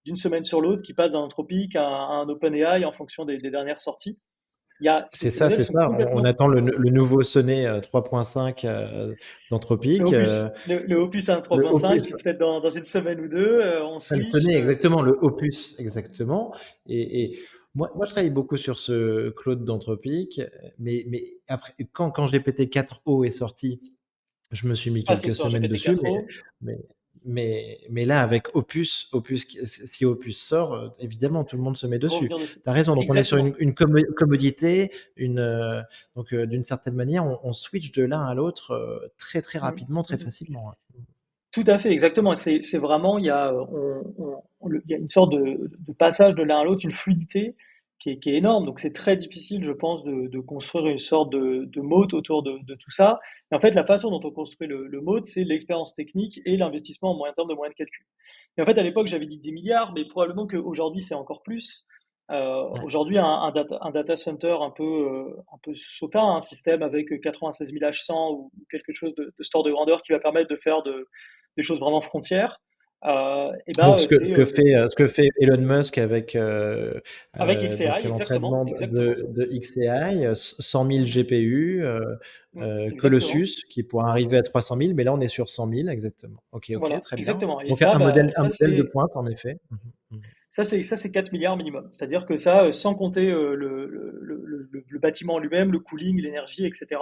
d'une semaine sur l'autre, qui passent d'un Anthropic à un OpenAI en fonction des dernières sorties. Ces modèles C'est sont ça. On complètement attend le nouveau Sonnet 3.5 le d'Anthropic, Opus, le Opus le 1.3.5, Opus. qui peut-être dans une semaine ou deux, on Ça, le switch. Sonnet, exactement, le Opus, exactement. Et moi, je travaille beaucoup sur ce Claude d'Anthropic, mais après, quand GPT-4o est sorti, je me suis mis Ah, c'est quelques sur semaines dessus, GPT-4o. mais, mais là, avec si Opus sort, évidemment, tout le monde se met Ils vont dessus. venir dessus. Tu as raison, donc on est sur Exactement. commodité, donc d'une certaine manière, on switch de l'un à l'autre très très Mm. rapidement, très Mm. facilement. Tout à fait, exactement. C'est vraiment, il y a une sorte de passage de l'un à l'autre, une fluidité qui est énorme. Donc c'est très difficile, je pense, de construire une sorte de moat autour de tout ça. Et en fait, la façon dont on construit le moat, c'est l'expérience technique et l'investissement en moyen terme de moyens de calcul. Et en fait, à l'époque, j'avais dit 10 milliards, mais probablement qu'aujourd'hui, c'est encore plus. Ouais. Aujourd'hui, un data center un peu sautin, un système avec 96 000 H100 ou quelque chose de ce ordre de grandeur qui va permettre de faire des choses vraiment frontières, et Donc ben c'est ce que fait Elon Musk avec donc XAI, exactement, l'entraînement exactement ça. de XAI, 100 000 GPU, Exactement. Colossus qui pourra arriver à 300 000, mais là on est sur 100 000 exactement. Ok, ok, Voilà, très bien. exactement. Et Donc ça, bah, un modèle de pointe en effet. Mhm. ça c'est 4 milliards minimum. C'est-à-dire que ça, sans compter le bâtiment lui-même, le cooling, l'énergie, etc.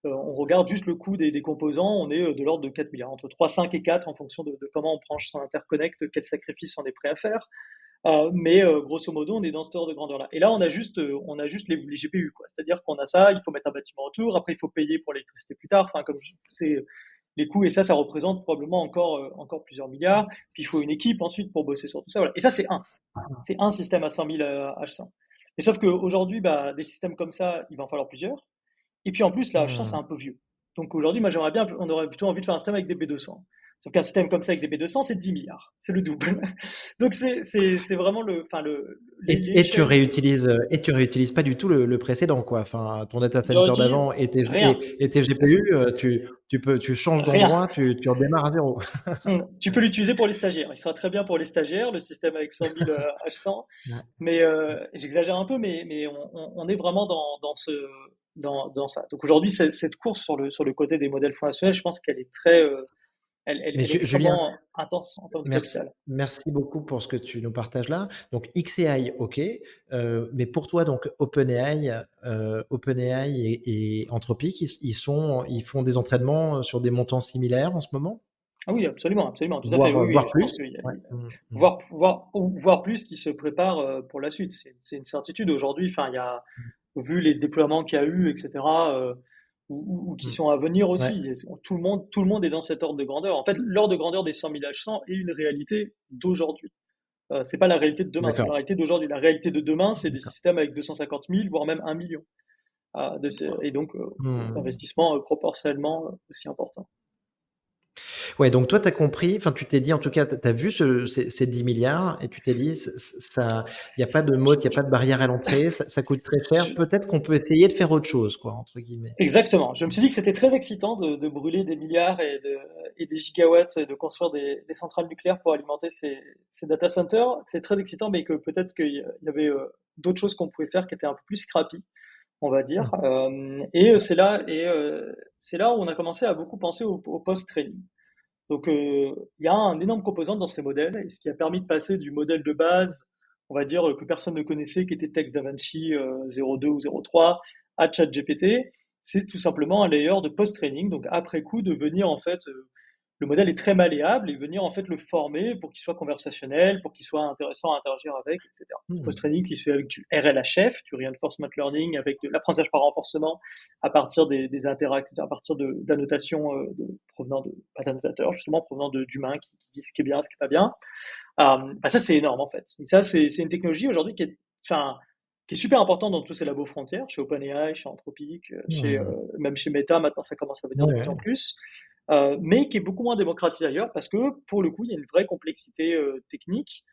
On regarde juste le coût des composants, on est de l'ordre de 4 milliards, entre 3, 5 et 4 en fonction de comment on branche son interconnect, quel sacrifice on est prêt à faire. Mais grosso modo, on est dans ce ordre de grandeur-là. Et là, on a juste les GPU, quoi. C'est-à-dire qu'on a ça, il faut mettre un bâtiment autour, après il faut payer pour l'électricité plus tard. Enfin, c'est les coûts, et ça représente probablement encore plusieurs milliards. Puis il faut une équipe ensuite pour bosser sur tout ça. Voilà. Et ça, c'est un système à 100 000 H100. Mais sauf qu'aujourd'hui, bah, des systèmes comme ça, il va en falloir plusieurs. Et puis en plus, la H100, c'est Mhm. un peu vieux. Donc aujourd'hui, moi, j'aimerais bien, on aurait plutôt envie de faire un système avec des B200. Sauf qu'un système comme ça avec des B200, c'est 10 milliards. C'est le double. Donc c'est vraiment enfin l'échelle. Et tu réutilises pas du tout le précédent, quoi. Enfin, ton data Je center réutilise d'avant rien. et tes GPU, tu changes Rien. d'endroit, tu redémarres à zéro. Tu peux l'utiliser pour les stagiaires. Il sera très bien pour les stagiaires, le système avec 100 000 H100. Ouais. Mais j'exagère un peu, mais on est vraiment dans ça. Donc aujourd'hui, cette course sur le côté des modèles fondationnels, je pense qu'elle est Mais elle est Julien, extrêmement intense en termes de capital. merci beaucoup pour ce que tu nous partages là. Donc XAI, OK, mais pour toi donc OpenAI et Anthropic, ils font des entraînements sur des montants similaires en ce moment? Ah oui, absolument, absolument, tout à fait. Oui, oui, Voire je pense plus? qu'il y a, Ouais. Mmh mh. voir plus qui se prépare pour la suite. C'est une certitude aujourd'hui. Enfin, il y a vu les déploiements qu'il y a eu, etc. Ou qui Mmh. sont à venir Ouais, aussi. Et tout le monde est dans cet ordre de grandeur. En fait, l'ordre de grandeur des 100 000 H100 est une réalité d'aujourd'hui. C'est pas la réalité de demain, c'est la d'accord, réalité d'aujourd'hui. La réalité de demain, c'est des d'accord. systèmes avec 250 000, voire même 1 million. Et donc, des Mmh. investissements proportionnellement aussi importants. Ouais, donc toi, tu as compris, enfin, tu t'es dit, en tout cas, tu as vu ces 10 milliards et tu t'es dit, ça, il n'y a pas de mode, il n'y a pas de barrière à l'entrée, ça coûte très cher. Je- Peut-être qu'on peut essayer de faire autre chose, quoi, entre guillemets. Exactement. Je me suis dit que c'était très excitant de brûler des milliards et des gigawatts, et de construire des centrales nucléaires pour alimenter ces data centers. C'est très excitant, mais que peut-être qu'il y avait d'autres choses qu'on pouvait faire qui étaient un peu plus scrappy, on va dire. Mmh. C'est là où on a commencé à beaucoup penser au post-training. Donc, il y a un énorme composant dans ces modèles, et ce qui a permis de passer du modèle de base, on va dire, que personne ne connaissait, qui était Text DaVinci 02 ou 03, à ChatGPT, c'est tout simplement un layer de post-training, donc après coup, de venir en fait, le modèle est très malléable et venir en fait le former pour qu'il soit conversationnel, pour qu'il soit intéressant à interagir avec, etc. Mmh. Post-training qui se fait avec du RLHF, du Reinforcement Learning, avec de l'apprentissage par renforcement à partir des interactions, à partir d'annotations provenant de, pas d'annotateurs, justement provenant d'humains qui disent ce qui est bien, ce qui est pas bien. Bah ça c'est énorme en fait. Et ça c'est une technologie aujourd'hui enfin, qui est super importante dans tous ces labos frontières, chez OpenAI, chez Anthropic, Mmh. même chez Meta, maintenant ça commence à venir de Ouais, plus en ouais. plus, mais qui est beaucoup moins démocratisé ailleurs parce que pour le coup il y a une vraie complexité technique,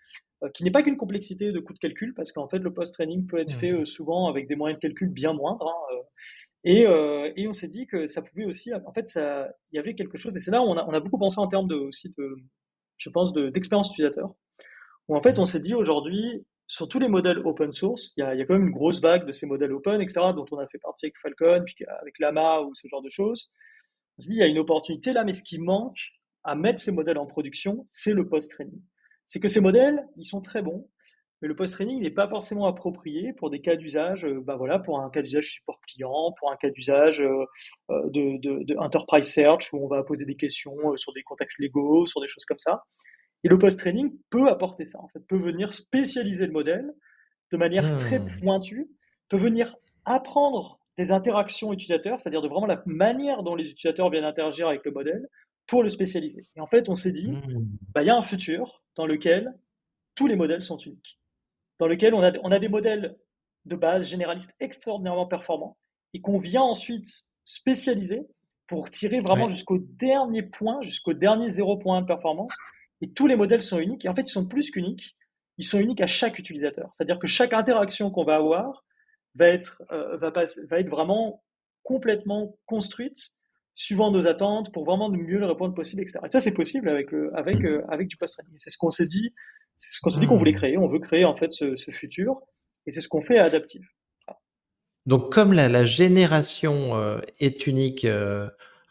qui n'est pas qu'une complexité de coût de calcul, parce qu'en fait le post-training peut être fait Mmh. souvent avec des moyens de calcul bien moindres, hein, et on s'est dit que ça pouvait aussi, en fait, il y avait quelque chose, et c'est là où on a beaucoup pensé en termes aussi je pense, d'expérience utilisateur. Où en fait, on Mmh. s'est dit aujourd'hui, sur tous les modèles open source, il y a quand même une grosse vague de ces modèles open, etc., dont on a fait partie avec Falcon, puis avec Llama ou ce genre de choses. On s'est dit, il y a une opportunité là, mais ce qui manque à mettre ces modèles en production, c'est le post-training. C'est que ces modèles, ils sont très bons, mais le post-training n'est pas forcément approprié pour des cas d'usage, bah voilà, pour un cas d'usage support client, pour un cas d'usage de enterprise search, où on va poser des questions sur des contextes légaux, sur des choses comme ça. Et le post-training peut apporter ça, en fait, peut venir spécialiser le modèle de manière très Mmh. pointue, peut venir apprendre des interactions utilisateurs, c'est-à-dire de vraiment la manière dont les utilisateurs viennent interagir avec le modèle pour le spécialiser. Et en fait, on s'est dit, Mmh. bah, il y a un futur dans lequel tous les modèles sont uniques, dans lequel on a des modèles de base généralistes extraordinairement performants et qu'on vient ensuite spécialiser pour tirer vraiment Ouais. jusqu'au dernier point, jusqu'au dernier 0,1 de performance. Et tous les modèles sont uniques. Et en fait, ils sont plus qu'uniques. Ils sont uniques à chaque utilisateur. C'est-à-dire que chaque interaction qu'on va avoir va être vraiment complètement construite suivant nos attentes pour vraiment mieux le répondre possible, etc. Et ça, c'est possible avec du post-training. C'est ce qu'on s'est dit qu'on voulait Mmh. créer. On veut créer en fait ce futur, et c'est ce qu'on fait à Adaptive. Donc comme la génération, est unique,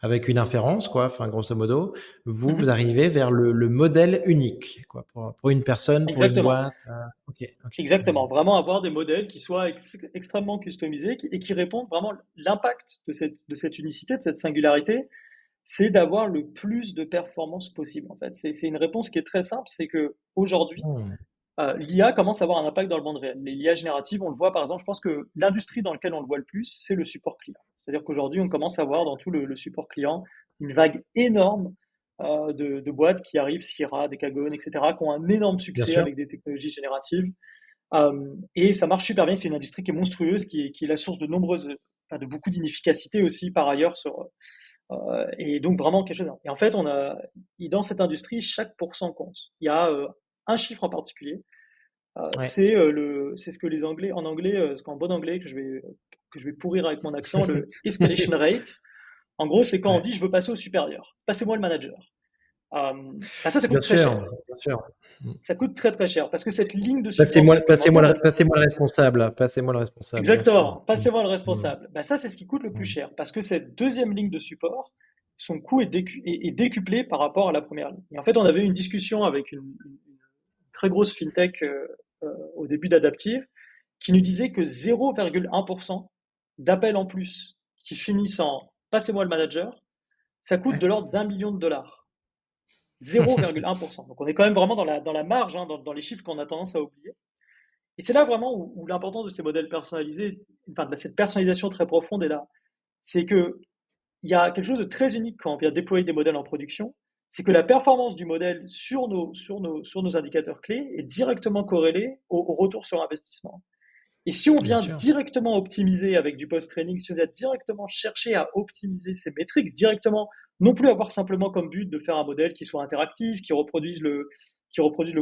avec une inférence quoi, enfin grosso modo, vous Mhm. arrivez vers le modèle unique quoi, pour une personne, pour une Exactement. boîte, OK, OK. Mmh. Exactement. Vraiment avoir des modèles qui soient extrêmement customisés et qui répondent vraiment l'impact de cette unicité, de cette singularité, c'est d'avoir le plus de performance possible. En fait, c'est une réponse qui est très simple. C'est que aujourd'hui, Mmh. l'IA commence à avoir un impact dans le monde réel. L'IA générative, on le voit par exemple, je pense que l'industrie dans laquelle on le voit le plus, c'est le support client. C'est-à-dire qu'aujourd'hui, on commence à voir dans tout le support client une vague énorme de boîtes qui arrivent, Sierra, Decagon, etc., qui ont un énorme Bien succès sûr. avec des technologies génératives. Et ça marche super bien. C'est une industrie qui est monstrueuse, qui est la source de enfin, de beaucoup d'inefficacité aussi par ailleurs et donc vraiment quelque chose. Et en fait, dans cette industrie, chaque pourcent compte. Il y a un chiffre en particulier, Ouais. c'est ce que les Anglais, en anglais, ce qu'en bon anglais, que je vais pourrir avec mon accent, le escalation rate. En gros, c'est quand on Ouais. dit je veux passer au supérieur, passez-moi le manager. Bah ça Bien coûte très cher. sûr, bien sûr. Mmh. Ça coûte très très cher parce que cette ligne de support supplémentaire, Passez-moi le responsable, passez-moi le responsable, bien sûr. exactement, Mmh. passez-moi le Mmh. responsable. Bah ça, c'est ce qui coûte le plus Mmh. cher parce que cette deuxième ligne de support, son coût est décuplé par rapport à la première ligne. Et en fait, on avait une discussion avec une très grosse fintech au début d'Adaptive qui nous disait que 0,1% d'appels en plus qui finissent en passez-moi le manager, ça coûte Ouais. de l'ordre d'1 million de dollars. 0,1%. Donc on est quand même vraiment dans la marge, hein, dans les chiffres qu'on a tendance à oublier. Et c'est là vraiment où l'importance de ces modèles personnalisés, enfin de cette personnalisation très profonde est là. C'est que il y a quelque chose de très unique quand on vient déployer des modèles en production, c'est que la performance du modèle sur nos indicateurs clés est directement corrélée au retour sur investissement. Et si on Bien vient sûr. directement optimiser avec du post-training, si on vient directement chercher à optimiser ces métriques, directement, non plus avoir simplement comme but de faire un modèle qui soit interactif, qui reproduise le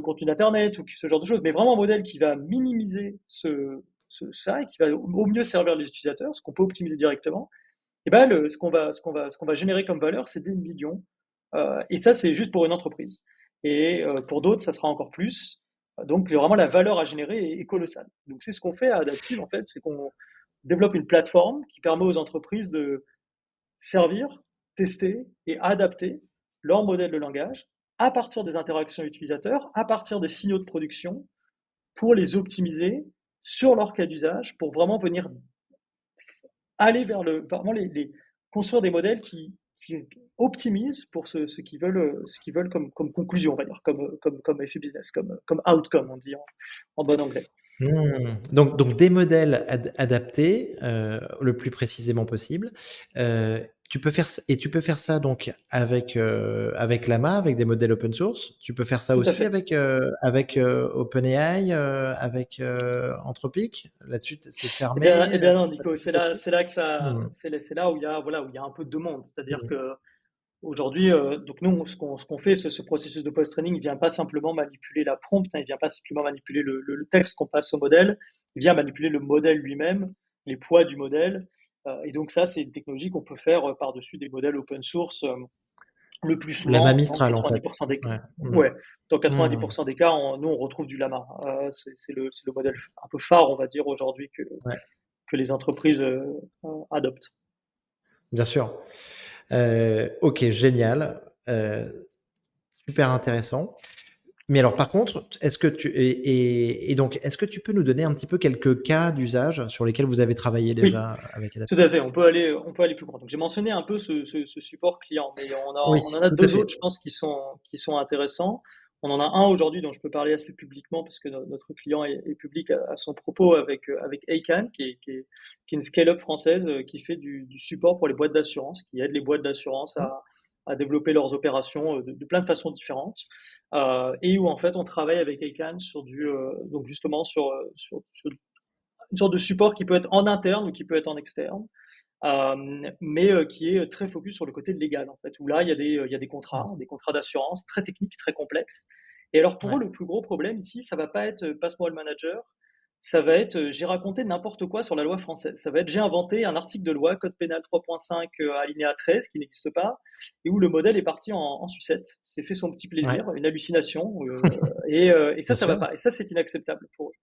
contenu d'Internet ou ce genre de choses, mais vraiment un modèle qui va minimiser ça et qui va au mieux servir les utilisateurs, ce qu'on peut optimiser directement, et ben ce qu'on va générer comme valeur, c'est des millions. Et ça, c'est juste pour une entreprise. Et pour d'autres, ça sera encore plus. Donc vraiment, la valeur à générer est colossale. Donc c'est ce qu'on fait à Adaptive, en fait, c'est qu'on développe une plateforme qui permet aux entreprises de servir, tester et adapter leur modèle de langage à partir des interactions utilisateurs, à partir des signaux de production, pour les optimiser sur leur cas d'usage, pour vraiment venir aller vers vraiment construire des modèles qui optimisent pour ce qu'ils veulent comme conclusion, on va dire, comme effet business, comme outcome, on dit en bon anglais. Donc des modèles adaptés, le plus précisément possible. Tu peux faire ça donc avec Llama, avec des modèles open source. Tu peux faire ça Tout à aussi fait. avec OpenAI, avec Anthropic. Là-dessus, c'est Eh fermé. bien non, Pas Nico, possible là-dessus? c'est là que Mmh. c'est là où il y a, voilà, où il y a un peu de demande. C'est-à-dire Mmh. que aujourd'hui, donc nous, ce qu'on fait, ce processus de post-training, il vient pas simplement manipuler la prompt, hein, il vient pas simplement manipuler le texte qu'on passe au modèle, il vient manipuler le modèle lui-même, les poids du modèle. Et donc ça, c'est une technologie qu'on peut faire par-dessus des modèles open source. Le plus Lama souvent, dans Mistral, en fait. 90% des cas. Ouais. Mmh. Ouais, dans Mmh. 90% des cas, nous, on retrouve du lama. C'est le modèle un peu phare, on va dire, aujourd'hui Ouais, que les entreprises adoptent. bien sûr. OK, génial. Super intéressant. Mais alors par contre, est-ce que tu peux nous donner un petit peu quelques cas d'usage sur lesquels vous avez travaillé Oui, déjà avec tout Adaptive? à fait, on peut aller plus loin. Donc j'ai mentionné un peu ce support client, mais Oui, on en a tout à deux autres, fait. je pense, qui sont intéressants. On en a un aujourd'hui dont je peux parler assez publiquement parce que notre client est public à son propos avec Acan, qui est une scale-up française qui fait du support pour les boîtes d'assurance, qui aide les boîtes d'assurance Mmh. à développer leurs opérations de plein de façons différentes. Et où en fait on travaille avec Acan sur donc justement sur une sorte de support qui peut être en interne ou qui peut être en externe, mais qui est très focus sur le côté légal, en fait, où là, il y a Mmh. des contrats d'assurance très techniques, très complexes. Et alors, pour eux, Ouais. le plus gros problème ici, ça va pas être passe-moi le manager, ça va être j'ai raconté n'importe quoi sur la loi française. Ça va être j'ai inventé un article de loi, code pénal 3.5, alinéa 13, qui n'existe pas, et où le modèle est parti en sucette, s'est fait son petit Ouais. plaisir, une hallucination, et ça, Bien ça va sûr. pas. Et ça, c'est inacceptable pour eux.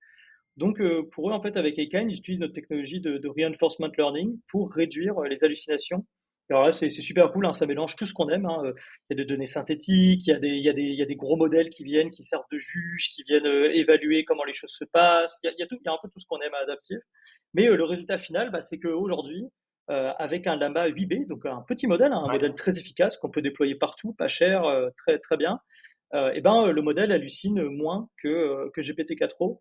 Donc, pour eux, en fait, avec Akan, ils utilisent notre technologie de reinforcement learning pour réduire les hallucinations. Et alors là, c'est super cool, hein, ça mélange tout ce qu'on aime, hein. Il y a des données synthétiques, il y a des gros modèles qui viennent, qui servent de juges, qui viennent évaluer comment les choses se passent. Il y a un peu tout ce qu'on aime à Adaptive. Mais le résultat final, bah, c'est qu'aujourd'hui, avec un Lambda 8B, donc un petit modèle, hein, un Ouais. modèle très efficace qu'on peut déployer partout, pas cher, très, très bien, et ben, le modèle hallucine moins que GPT-4o.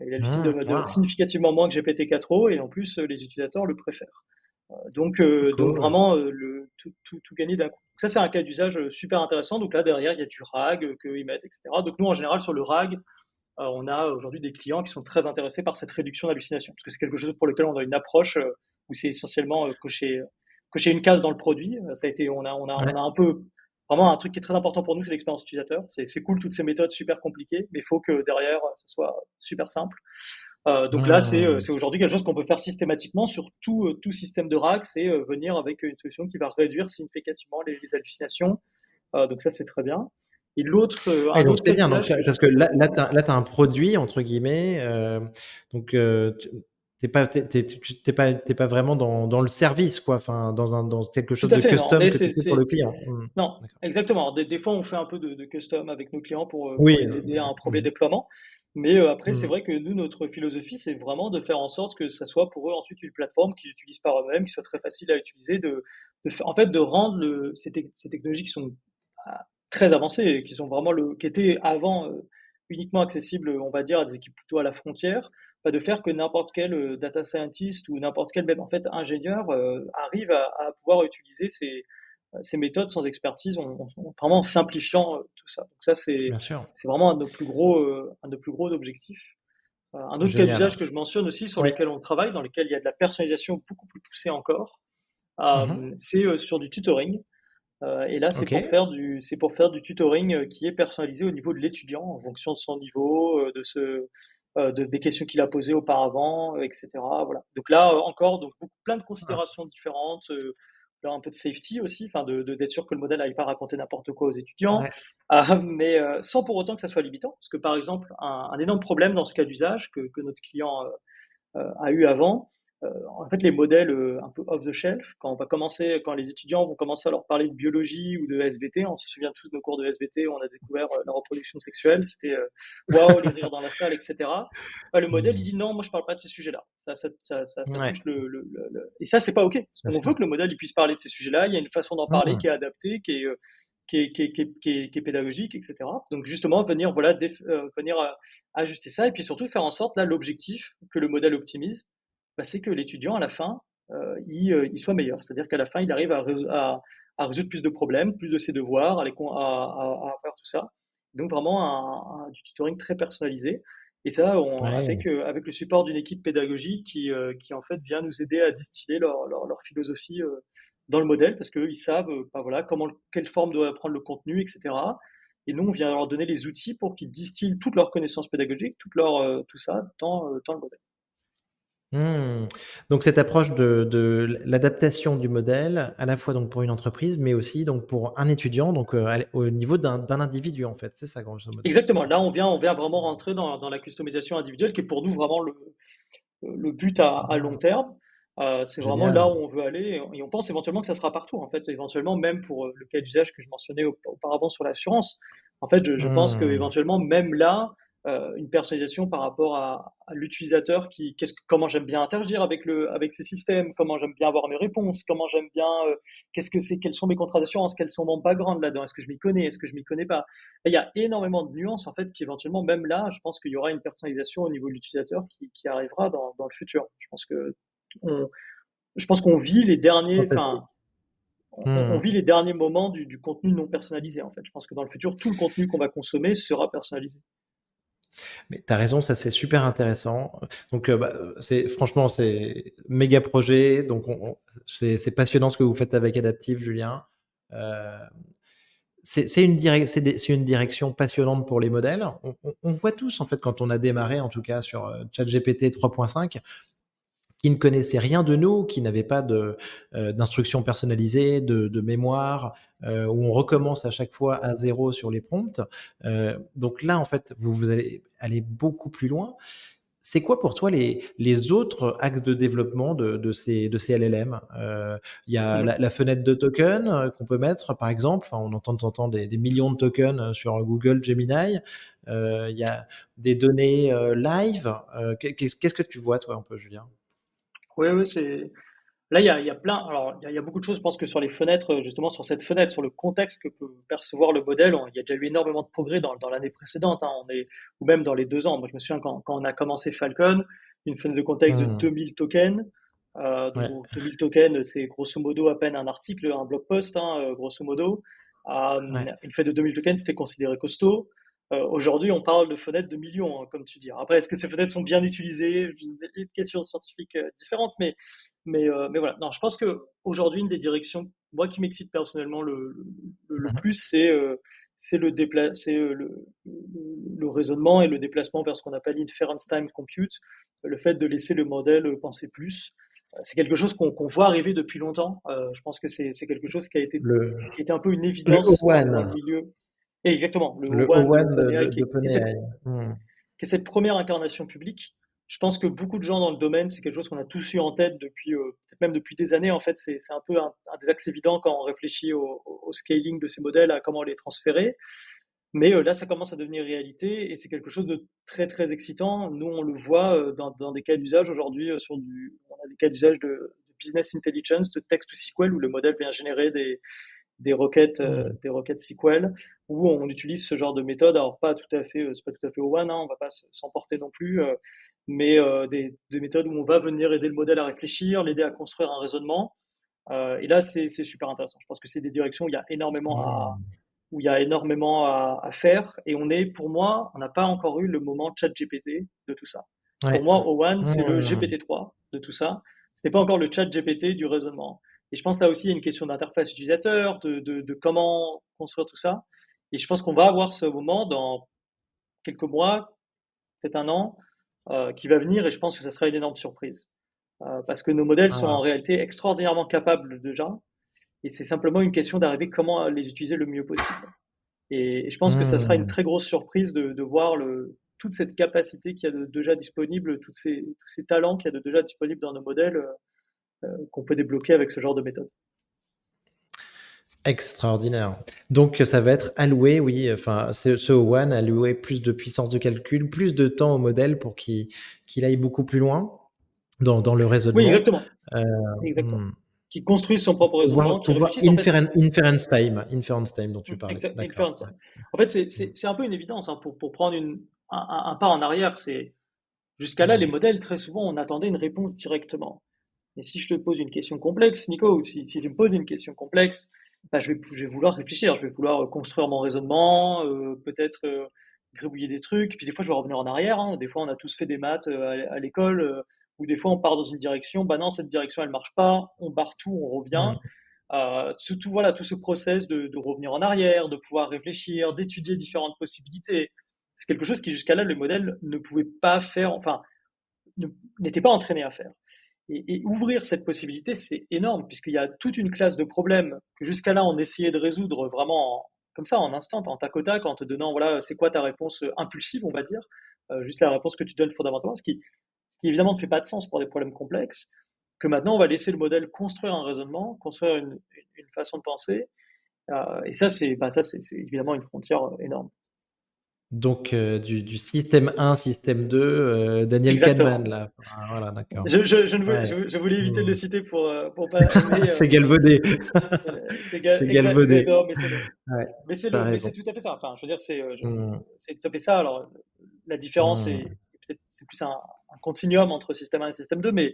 Il hallucine Waouh! significativement moins que GPT-4o et en plus, les utilisateurs le préfèrent. Donc Cool. vraiment, tout gagner d'un coup. Ça, c'est un cas d'usage super intéressant. Donc là, derrière, il y a du RAG qu'ils mettent, etc. Donc nous, en général, sur le RAG, on a aujourd'hui des clients qui sont très intéressés par cette réduction d'hallucination, parce que c'est quelque chose pour lequel on a une approche où c'est essentiellement cocher une case dans le produit. Ça a été, Ouais. on a un peu vraiment un truc qui est très important pour nous, c'est l'expérience utilisateur. C'est cool toutes ces méthodes super compliquées, mais il faut que derrière ça soit super simple. Donc là, Mmh. c'est aujourd'hui quelque chose qu'on peut faire systématiquement sur tout système de RAG, c'est venir avec une solution qui va réduire significativement les hallucinations. Donc ça, c'est très bien. Et Ouais, un donc autre c'est cas bien, donc d'usage là que parce que là, tu as un «produit» entre guillemets, donc tu es pas vraiment dans le service quoi, enfin dans quelque tout chose à de fait, non, custom mais que tu fais pour le client? non, D'accord. exactement. Des fois, on fait un peu de custom avec nos clients pour Oui, les aider à un premier mmh. déploiement. Mais après, c'est Mmh. vrai que nous, notre philosophie, c'est vraiment de faire en sorte que ça soit pour eux ensuite une plateforme qu'ils utilisent par eux-mêmes, qui soit très facile à utiliser, en fait, de rendre ces technologies qui sont très avancées, et qui sont vraiment qui étaient avant uniquement accessibles, on va dire, à des équipes plutôt à la frontière, pas de faire que n'importe quel data scientist ou n'importe quel même en fait ingénieur arrive à pouvoir utiliser ces méthodes sans expertise, vraiment en simplifiant tout ça. Donc ça, Bien sûr. c'est vraiment un de nos plus gros objectifs. Un autre cas d'usage Génial. que je mentionne aussi, sur Ouais. lesquels on travaille, dans lesquels il y a de la personnalisation beaucoup plus poussée encore, Mmh. c'est sur du tutoring. Et là, OK. c'est pour faire du tutoring qui est personnalisé au niveau de l'étudiant, en fonction de son niveau, des questions qu'il a posées auparavant, etc. Voilà. Donc là, encore, donc plein de Ah. considérations différentes. Là, un peu de safety aussi, enfin d'être sûr que le modèle n'aille pas raconter n'importe quoi aux étudiants, Ouais. mais sans pour autant que ça soit limitant. Parce que par exemple, un énorme problème dans ce cas d'usage que notre client a eu avant, en fait, les modèles un peu off the shelf, quand les étudiants vont commencer à leur parler de biologie ou de SVT, on se souvient tous de nos cours de SVT où on a découvert la reproduction sexuelle, c'était waouh, les rires dans la salle, etc. Le modèle, il Mmh. dit non, moi je parle pas de ces sujets-là. Ça Ouais, touche et ça, c'est pas OK. Parce bien qu'on veut sûr. que le modèle il puisse parler de ces sujets-là. Il y a une façon d'en parler Mmh. qui est adaptée, qui est pédagogique, etc. Donc justement, venir, voilà, venir ajuster ça et puis surtout faire en sorte, là, l'objectif que le modèle optimise, bah, c'est que l'étudiant, à la fin, il soit meilleur. C'est-à-dire qu'à la fin, il arrive à résoudre plus de problèmes, plus de ses devoirs, à faire tout ça. Donc vraiment du tutoring très personnalisé. Et ça, Ouais. avec le support d'une équipe pédagogique qui en fait vient nous aider à distiller leur philosophie dans le modèle, parce qu'eux, ils savent bah, voilà, quelle forme doit prendre le contenu, etc. Et nous, on vient leur donner les outils pour qu'ils distillent toutes leurs connaissances pédagogiques, tout ça dans le modèle. Mmh. Donc cette approche de l'adaptation du modèle, à la fois donc pour une entreprise, mais aussi donc pour un étudiant, donc au niveau d'un individu, en fait, c'est ça grosso modo? Exactement. Là, on vient vraiment rentrer dans la customisation individuelle qui est pour nous vraiment le but à long Mmh. terme. C'est vraiment là où Génial. on veut aller et on pense éventuellement que ça sera partout, en fait, éventuellement même pour le cas d'usage que je mentionnais auparavant sur l'assurance. En fait, je pense Mmh. qu'éventuellement, même là, une personnalisation par rapport à l'utilisateur comment j'aime bien interagir avec ces systèmes, comment j'aime bien avoir mes réponses, comment j'aime bien, quelles sont mes contrats d'assurance, quels sont mon background là-dedans, est-ce que je m'y connais, est-ce que je m'y connais pas? Et il y a énormément de nuances en fait qu'éventuellement même là, je pense qu'il y aura une personnalisation au niveau de l'utilisateur qui arrivera dans le futur. On, je pense qu'on vit les derniers, Fantastique. enfin, on Mmh. vit les derniers moments du contenu non personnalisé en fait. Je pense que dans le futur, tout le contenu qu'on va consommer sera personnalisé. Mais tu as raison, ça c'est super intéressant. Donc, bah, c'est franchement, c'est méga projet, donc c'est passionnant ce que vous faites avec Adaptive, Julien. Heu, c'est une direction passionnante pour les modèles. On voit tous en fait quand on a démarré en tout cas sur, ChatGPT 3.5, qui ne connaissaient rien de nous, qui n'avaient pas d'instructions personnalisées, de mémoire, où on recommence à chaque fois à zéro sur les prompts. Donc là, en fait, vous allez aller beaucoup plus loin. C'est quoi pour toi les autres axes de développement de ces LLM? Il y a Mhm. la fenêtre de token, qu'on peut mettre, par exemple. Enfin, on entend de temps en temps des millions de tokens, sur Google Gemini. Il y a des données, live. Qu'est-ce que tu vois toi un peu, Julien? Oui, oui, là, il y a plein. Alors, il y a beaucoup de choses. Je pense que sur les fenêtres, justement, sur cette fenêtre, sur le contexte que peut percevoir le modèle, il y a déjà eu énormément de progrès dans l'année précédente, hein. Ou même dans les 2 ans. Moi, je me souviens quand on a commencé Falcon, une fenêtre de contexte de Mmh. 2000 tokens. Ouais, Donc, 2000 tokens, c'est grosso modo à peine un article, un blog post, hein, grosso modo. ouais. Une fenêtre de 2000 tokens, c'était considéré costaud. Aujourd'hui, on parle de fenêtres de millions, hein, comme tu dis. Après, est-ce que ces fenêtres sont bien utilisées? C'est une question scientifique différente, mais voilà. Non, je pense que aujourd'hui, une des directions, moi, qui m'excite personnellement le Mmh. plus, c'est le raisonnement et le déplacement vers ce qu'on appelle inference time compute, le fait de laisser le modèle penser plus. C'est quelque chose qu'on voit arriver depuis longtemps. Je pense que c'est quelque chose Le qui a été un peu une le évidence dans le O1, milieu. Et exactement, le le O1 de O1 OpenAI, d'OpenAI. Mmh. qui est cette première incarnation publique. Je pense que beaucoup de gens dans le domaine, c'est quelque chose qu'on a tous eu en tête depuis, peut-être même depuis des années. En fait, c'est un peu un des axes évidents quand on réfléchit au scaling de ces modèles, à comment les transférer. Mais là, ça commence à devenir réalité et c'est quelque chose de très très excitant. Nous, on le voit dans des cas d'usage aujourd'hui. On a des cas d'usage de business intelligence, de text to SQL, où le modèle vient générer Mmh. des requêtes SQL, où on utilise ce genre de méthode. Alors pas tout à fait, c'est pas tout à fait au one, hein, on va pas s'emporter non plus, mais des méthodes où on va venir aider le modèle à réfléchir, l'aider à construire un raisonnement. Et là, c'est super intéressant. Je pense que c'est des directions Mmh. où il y a énormément à faire. Et pour moi, on n'a pas encore eu le moment chat GPT de tout ça. Pour Ouais. moi, O1, c'est le Mmh. GPT-3 de tout ça. Ce n'est pas encore le chat GPT du raisonnement. Et je pense là aussi, il y a une question d'interface utilisateur, de comment construire tout ça. Et je pense qu'on va avoir ce moment dans quelques mois, peut-être un an, qui va venir et je pense que ça sera une énorme surprise. Parce que nos modèles sont en Ah. réalité extraordinairement capables déjà. Et c'est simplement une question d'arriver comment les utiliser le mieux possible. Et je pense que ça sera une Mmh. très grosse surprise de voir toute cette capacité qu'il y a déjà disponible, tous ces talents qu'il y a déjà disponibles dans nos modèles qu'on peut débloquer avec ce genre de méthode. Extraordinaire. Donc ça va être alloué, oui, enfin, ce O1 allouer plus de puissance de calcul, plus de temps au modèle pour qu'il aille beaucoup plus loin dans le Oui, raisonnement. exactement, Heu, exactement. mmh, Qui construisent son propre raisonnement, qui pour voir réfléchissent. En fait, inference time dont tu parlais. D'accord, inference. ouais. En fait, Mmh. c'est un peu une évidence hein, pour prendre un pas en arrière. C'est jusqu'à là, les Mmh. modèles, très souvent, on attendait une réponse directement. Et si je te pose une question complexe, Nico, ou si tu me poses une question complexe, bah, je vais vouloir réfléchir, je vais vouloir construire mon raisonnement, peut-être gribouiller des trucs. Puis des fois, je vais revenir en arrière. Hein. Des fois, on a tous fait des maths à l'école, ou des fois, on part dans une direction. Bah non, cette direction, elle marche pas. On barre tout, on revient. Mmh. Voilà, tout ce process de revenir en arrière, de pouvoir réfléchir, d'étudier différentes possibilités. C'est quelque chose qui, jusqu'à là, le modèle ne pouvait pas faire, enfin, n'était pas entraîné à faire. Et ouvrir cette possibilité, c'est énorme, puisqu'il y a toute une classe de problèmes que jusqu'à là, on essayait de résoudre vraiment comme ça, en instant, en tac au tac, en te donnant, voilà, c'est quoi ta réponse impulsive, on va dire, juste la réponse que tu donnes fondamentalement, ce qui évidemment ne fait pas de sens pour des problèmes complexes, que maintenant, on va laisser le modèle construire un raisonnement, construire une façon de penser, et c'est évidemment une frontière énorme. Donc du système 1, système 2, Daniel Kahneman Exactement. là. Ah voilà, d'accord. Je, Ouais. je voulais éviter de le Mmh. citer pour pas, mais C'est galvaudé. c'est C'est galvaudé. exactement, mais c'est le, Ouais, tu mais c'est raison. tout à fait ça. Enfin, je veux dire, Mmh. c'est tout à fait ça. Alors, la différence Mmh. est peut-être, c'est plus un continuum entre système 1 et système 2, mais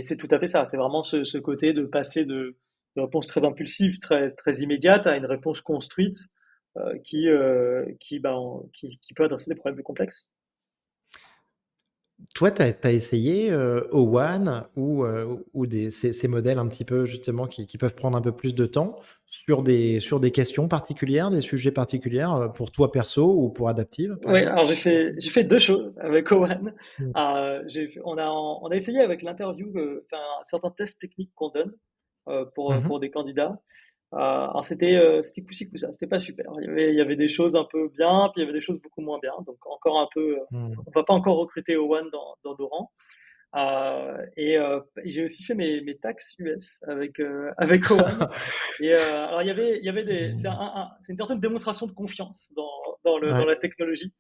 c'est tout à fait ça. C'est vraiment ce côté de passer de réponses très impulsives, très immédiates à une réponse construite qui peut adresser des problèmes plus complexes. Toi, tu as essayé, O1 ou ces modèles un petit peu justement qui peuvent prendre un peu plus de temps sur des questions particulières, des sujets particuliers, pour toi perso ou pour Adaptive, par Ouais, exemple? alors j'ai fait 2 choses avec Owen. Mmh. On a essayé avec l'interview, enfin, certains tests techniques qu'on donne, Mmh mh. pour des candidats. Alors c'était coup-ci, coup-ça, c'était pas super. Il y avait des choses un peu bien, puis il y avait des choses beaucoup moins bien. Donc encore un peu, Mmh. on va pas encore recruter Owen dans nos rangs. Et j'ai aussi fait mes taxes US avec Owen. Alors il y avait c'est une certaine démonstration de confiance dans Ouais. la technologie.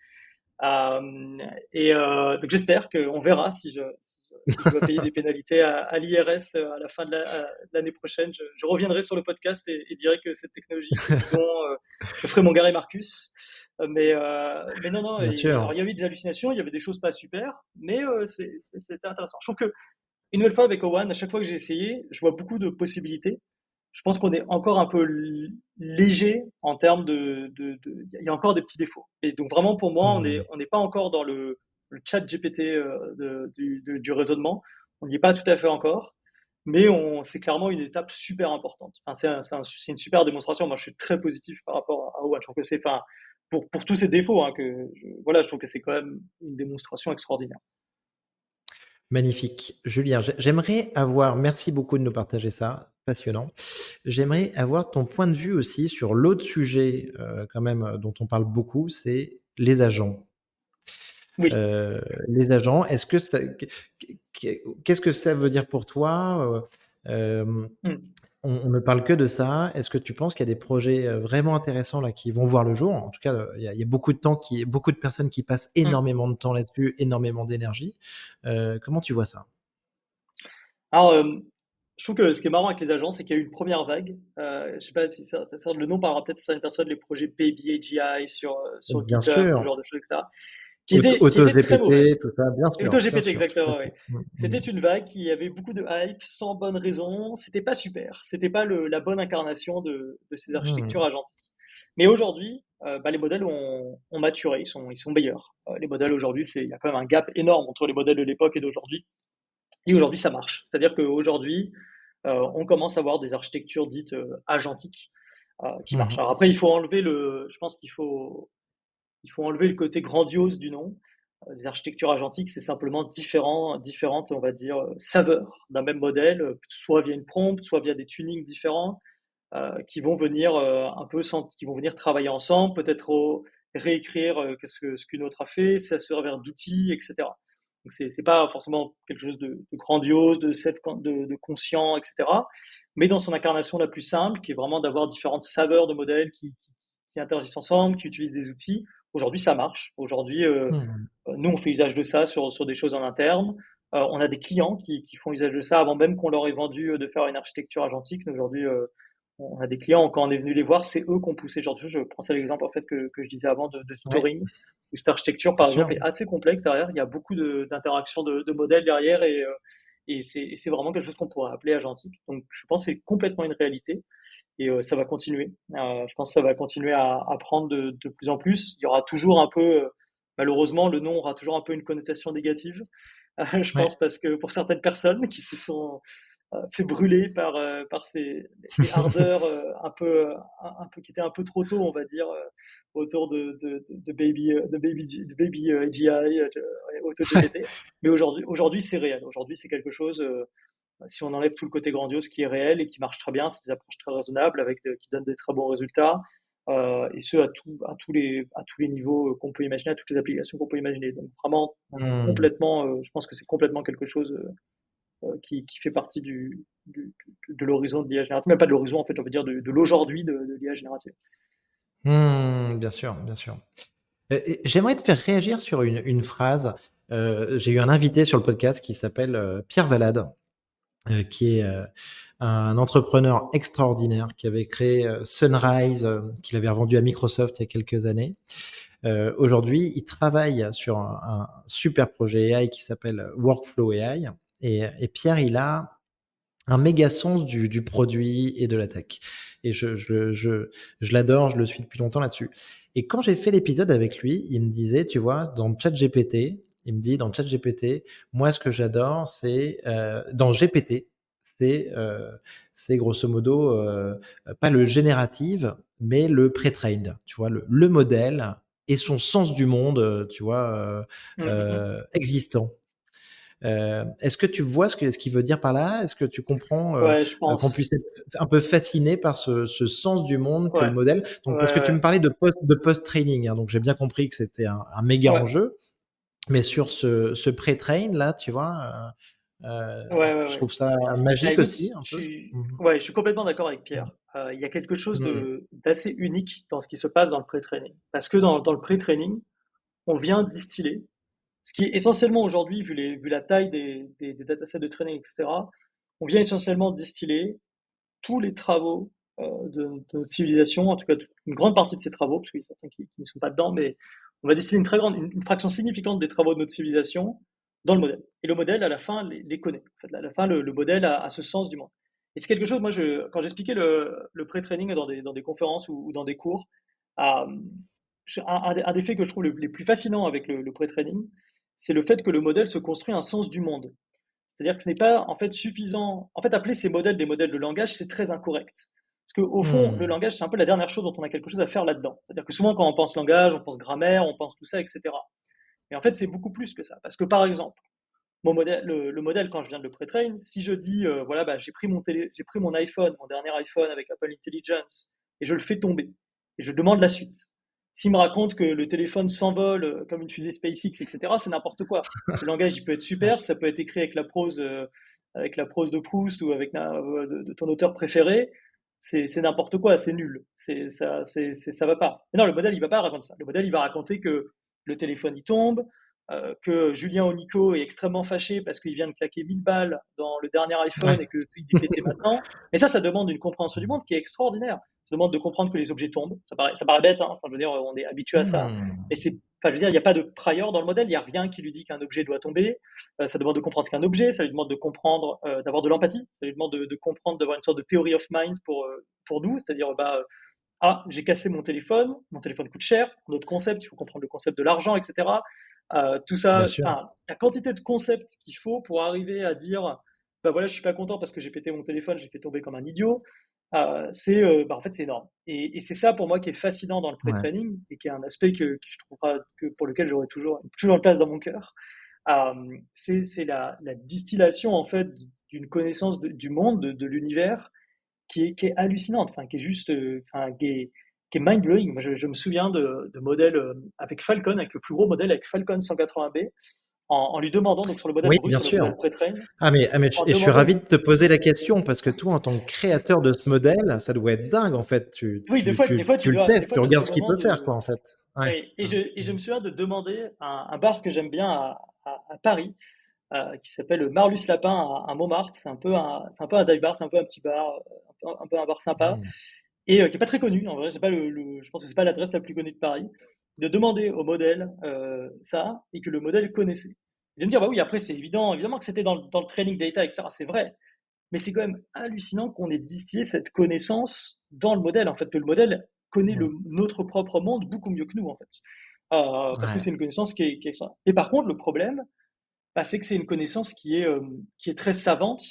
Donc j'espère qu'on verra si je dois payer des pénalités à l'IRS à la fin de l'année prochaine. Je reviendrai sur le podcast et dirai que cette technologie, c'est bidon. Je ferai mon Gary Marcus. Mais non, non. Bien Alors sûr. il y avait des hallucinations, il y avait des choses pas super, mais c'était intéressant. Je trouve que une nouvelle fois avec Owen, à chaque fois que j'ai essayé, je vois beaucoup de possibilités. Je pense qu'on est encore un peu léger en termes il y a encore des petits défauts. Et donc vraiment pour moi, Mmh. on n'est pas encore dans le chat GPT du raisonnement. On n'y est pas tout à fait encore, mais c'est clairement une étape super importante. Enfin, c'est une super démonstration. Moi, je suis très positif par rapport à Owen. Je trouve que c'est, enfin, pour tous ces défauts, hein, voilà, je trouve que c'est quand même une démonstration extraordinaire. Magnifique. Julien, j'aimerais avoir merci beaucoup de nous partager ça, passionnant. J'aimerais avoir ton point de vue aussi sur l'autre sujet, quand même, dont on parle beaucoup, c'est les agents. Oui. Les agents, est-ce que ça qu'est-ce que ça veut dire pour toi? Mm. On ne parle que de ça. Est-ce que tu penses qu'il y a des projets, vraiment intéressants là qui vont voir le jour? En tout cas, il y a beaucoup de personnes qui passent Mm. énormément de temps là-dessus, énormément d'énergie. Comment tu vois ça? Alors, je trouve que ce qui est marrant avec les agents, c'est qu'il y a eu une première vague. Je sais pas si le nom parlera peut-être à certaines personnes, les projets Baby AGI sur Bien GitHub, ce sûr, genre de choses, etc., qui étaient très AutoGPT, mauvaises. tout ça, Et bien AutoGPT, sûr, tout à exactement, oui. fait. Mmh, C'était mmh. une vague qui avait beaucoup de hype, sans bonne raison. C'était pas super. C'était pas la bonne incarnation de ces Mmh. architectures agentiques. Mais aujourd'hui, les modèles ont maturé, ils sont meilleurs. Les modèles aujourd'hui, il y a quand même un gap énorme entre les modèles de l'époque et d'aujourd'hui. Et aujourd'hui, ça marche. C'est-à-dire qu'aujourd'hui, on commence à avoir des architectures dites agentiques qui Mmh marchent. mh. Alors après, je pense il faut enlever le côté grandiose du nom. Les architectures agentiques, c'est simplement différentes, on va dire, saveurs d'un même modèle, soit via une prompt, soit via des tunings différents, qui vont venir qui vont venir travailler ensemble, peut-être réécrire ce qu'une autre a fait, ça se servir d'outils, etc. Donc c'est pas forcément quelque chose de grandiose, de conscient, etc. Mais dans son incarnation la plus simple, qui est vraiment d'avoir différentes saveurs de modèles qui interagissent ensemble, qui utilisent des outils. Aujourd'hui, ça marche. Aujourd'hui, Mmh. nous, on fait usage de ça sur des choses en interne. On a des clients qui font usage de ça avant même qu'on leur ait vendu de faire une architecture agentique. Aujourd'hui, on a des clients, quand on est venu les voir, c'est eux qui ont poussé ce genre de choses. Je prends ça l'exemple en fait, que je disais avant de Ouais, tutoring, où cette architecture, bien par sûr. exemple, est assez complexe derrière. Il y a beaucoup d'interactions de modèles derrière et c'est vraiment quelque chose qu'on pourrait appeler agentique. Donc, je pense que c'est complètement une réalité et ça va continuer. Je pense que ça va continuer à prendre de plus en plus. Il y aura toujours un peu, malheureusement, le nom aura toujours un peu une connotation négative, je Ouais. pense, parce que pour certaines personnes qui se sont fait brûler par les ardeurs un peu qui étaient un peu trop tôt, on va dire, autour de baby AGI, AutoGPT. Mais aujourd'hui, c'est réel. Aujourd'hui, c'est quelque chose. Si on enlève tout le côté grandiose qui est réel et qui marche très bien, c'est des approches très raisonnables qui donnent des très bons résultats, et ce à tous les niveaux qu'on peut imaginer, à toutes les applications qu'on peut imaginer. Donc vraiment Mmh. complètement, je pense que c'est complètement quelque chose qui fait partie de l'horizon de l'IA générative, même pas de l'horizon en fait, on veut dire de l'aujourd'hui de l'IA générative. Mmh, bien sûr, bien sûr. Et j'aimerais te faire réagir sur une phrase. J'ai eu un invité sur le podcast qui s'appelle, Pierre Valade, qui est, un entrepreneur extraordinaire qui avait créé, Sunrise, qu'il avait revendu à Microsoft il y a quelques années. Aujourd'hui, il travaille sur un super projet AI qui s'appelle Workflow AI et Pierre, il a un méga sens du produit et de la tech et je l'adore, je le suis depuis longtemps là-dessus et quand j'ai fait l'épisode avec lui, il me disait, tu vois, dans ChatGPT, il me dit: «Dans ChatGPT, moi, ce que j'adore, c'est, dans GPT, c'est, heu, c'est grosso modo, pas le générative, mais le pre-trained». Tu vois? Le modèle et son sens du monde, tu vois, Mmh, mmh mh. existant. Est-ce que tu vois ce qu'il veut dire par là? Est-ce que tu comprends, Ouais, je qu'on pense. puisse être un peu fasciné par ce sens du monde que le Ouais, modèle ouais, donc parce que tu me ouais, parlais de post-training, hein, donc j'ai bien compris que c'était un méga ouais, enjeu, mais sur ce pré-train là, tu vois, ouais, ouais, je ouais. trouve ça Bah magique écoute, aussi un peu. Mmh mh. ouais, je suis complètement d'accord avec Mmh. Pierre. Il y a quelque chose Mmh. d'assez unique dans ce qui se passe dans le pré-training. Parce que dans le pré-training, on vient distiller ce qui est essentiellement aujourd'hui, vu la taille des datasets de training, etc., on vient essentiellement distiller tous les travaux de notre civilisation, en tout cas une grande partie de ces travaux, parce qu'il y a certains qui ne sont pas dedans, mais on va distiller une fraction significante des travaux de notre civilisation dans le modèle. Et le modèle, à la fin, les connaît. En fait, à la fin, le modèle a ce sens du monde. Et c'est quelque chose, moi, quand j'expliquais le pré-training dans des conférences ou dans des cours, euh, un des faits que je trouve les plus fascinants avec le pré-training, c'est le fait que le modèle se construit un sens du monde. C'est-à-dire que ce n'est pas en fait suffisant. En fait, appeler ces modèles des modèles de langage, c'est très incorrect. Parce qu'au fond, le Mmh. langage, c'est un peu la dernière chose dont on a quelque chose à faire là-dedans. C'est-à-dire que souvent, quand on pense langage, on pense grammaire, on pense tout ça, etc. Mais en fait, c'est beaucoup plus que ça. Parce que par exemple, le modèle, quand je viens de le pré-train, si je dis, voilà, bah, j'ai pris mon iPhone, mon dernier iPhone avec Apple Intelligence, et je le fais tomber, et je demande la suite. S'il me raconte que le téléphone s'envole comme une fusée SpaceX, etc., c'est n'importe quoi. Le langage, il peut être Ouais. super, ça peut être écrit avec la prose de Proust ou de ton auteur préféré. C'est n'importe quoi, c'est nul. Ça va pas. Mais non, le modèle, il va pas raconter ça. Le modèle, il va raconter que le téléphone, il tombe, que Julien Onico est extrêmement fâché parce qu'il vient de claquer 1000 balles dans le dernier iPhone Ouais. et qu'il est pété maintenant. Mais ça demande une compréhension du monde qui est extraordinaire. Ça demande de comprendre que les objets tombent. Ça paraît bête, hein. Enfin, je veux dire, on est habitué à ça. Mmh. Mais enfin, je veux dire, il n'y a pas de prior dans le modèle. Il n'y a rien qui lui dit qu'un objet doit tomber. Ça demande de comprendre ce qu'est un objet. Ça lui demande de comprendre, d'avoir de l'empathie. Ça lui demande de comprendre, d'avoir une sorte de theory of mind pour nous. C'est-à-dire, bah, ah, j'ai cassé mon téléphone coûte cher, un autre concept, il faut comprendre le concept de l'argent, etc. Tout Bien ça, sûr. enfin, la quantité de concepts qu'il faut pour arriver à dire, bah voilà, je suis pas content parce que j'ai pété mon téléphone, j'ai fait tomber comme un idiot, bah en fait, c'est énorme. Et c'est ça pour moi qui est fascinant dans le Ouais. pré-training et qui est un aspect que je trouverai, pour lequel j'aurai toujours une place dans mon cœur. C'est la distillation en fait d'une connaissance du monde, de l'univers qui est hallucinante, enfin, qui est juste, enfin, qui est mind-blowing. Moi, je me souviens de modèles avec Falcon, avec le plus gros modèle, avec Falcon 180B, en lui demandant, donc sur le modèle Oui, brut, bien sur le sûr. modèle pré-train, Ah mais en je suis demandant ravi de te poser la question parce que toi, en tant que créateur de ce modèle, ça doit être dingue, en fait. Tu oui, tu tu tu le des testes, fois, tu tu as ce regardes ce qu'il moment peut faire, de. quoi, en fait. Ouais. Oui, et Mmh. je Mmh. me souviens de demander un bar que j'aime bien à Paris, qui s'appelle Marlus Lapin à Montmartre. C'est un peu un dive bar, c'est un peu un petit bar, un peu un bar sympa, Mmh. et qui est pas très connu. En vrai, c'est pas je pense que c'est pas l'adresse la plus connue de Paris. De demander au modèle ça, et que le modèle connaissait. De me dire, bah oui, après, c'est évident, évidemment que c'était dans le training data, etc. C'est vrai. Mais c'est quand même hallucinant qu'on ait distillé cette connaissance dans le modèle, en fait, que le modèle connaît Mmh. notre propre monde beaucoup mieux que nous, en fait. Parce que Ouais. c'est une connaissance qui est extra. Et par contre, le problème, bah, c'est que c'est une connaissance qui est très savante,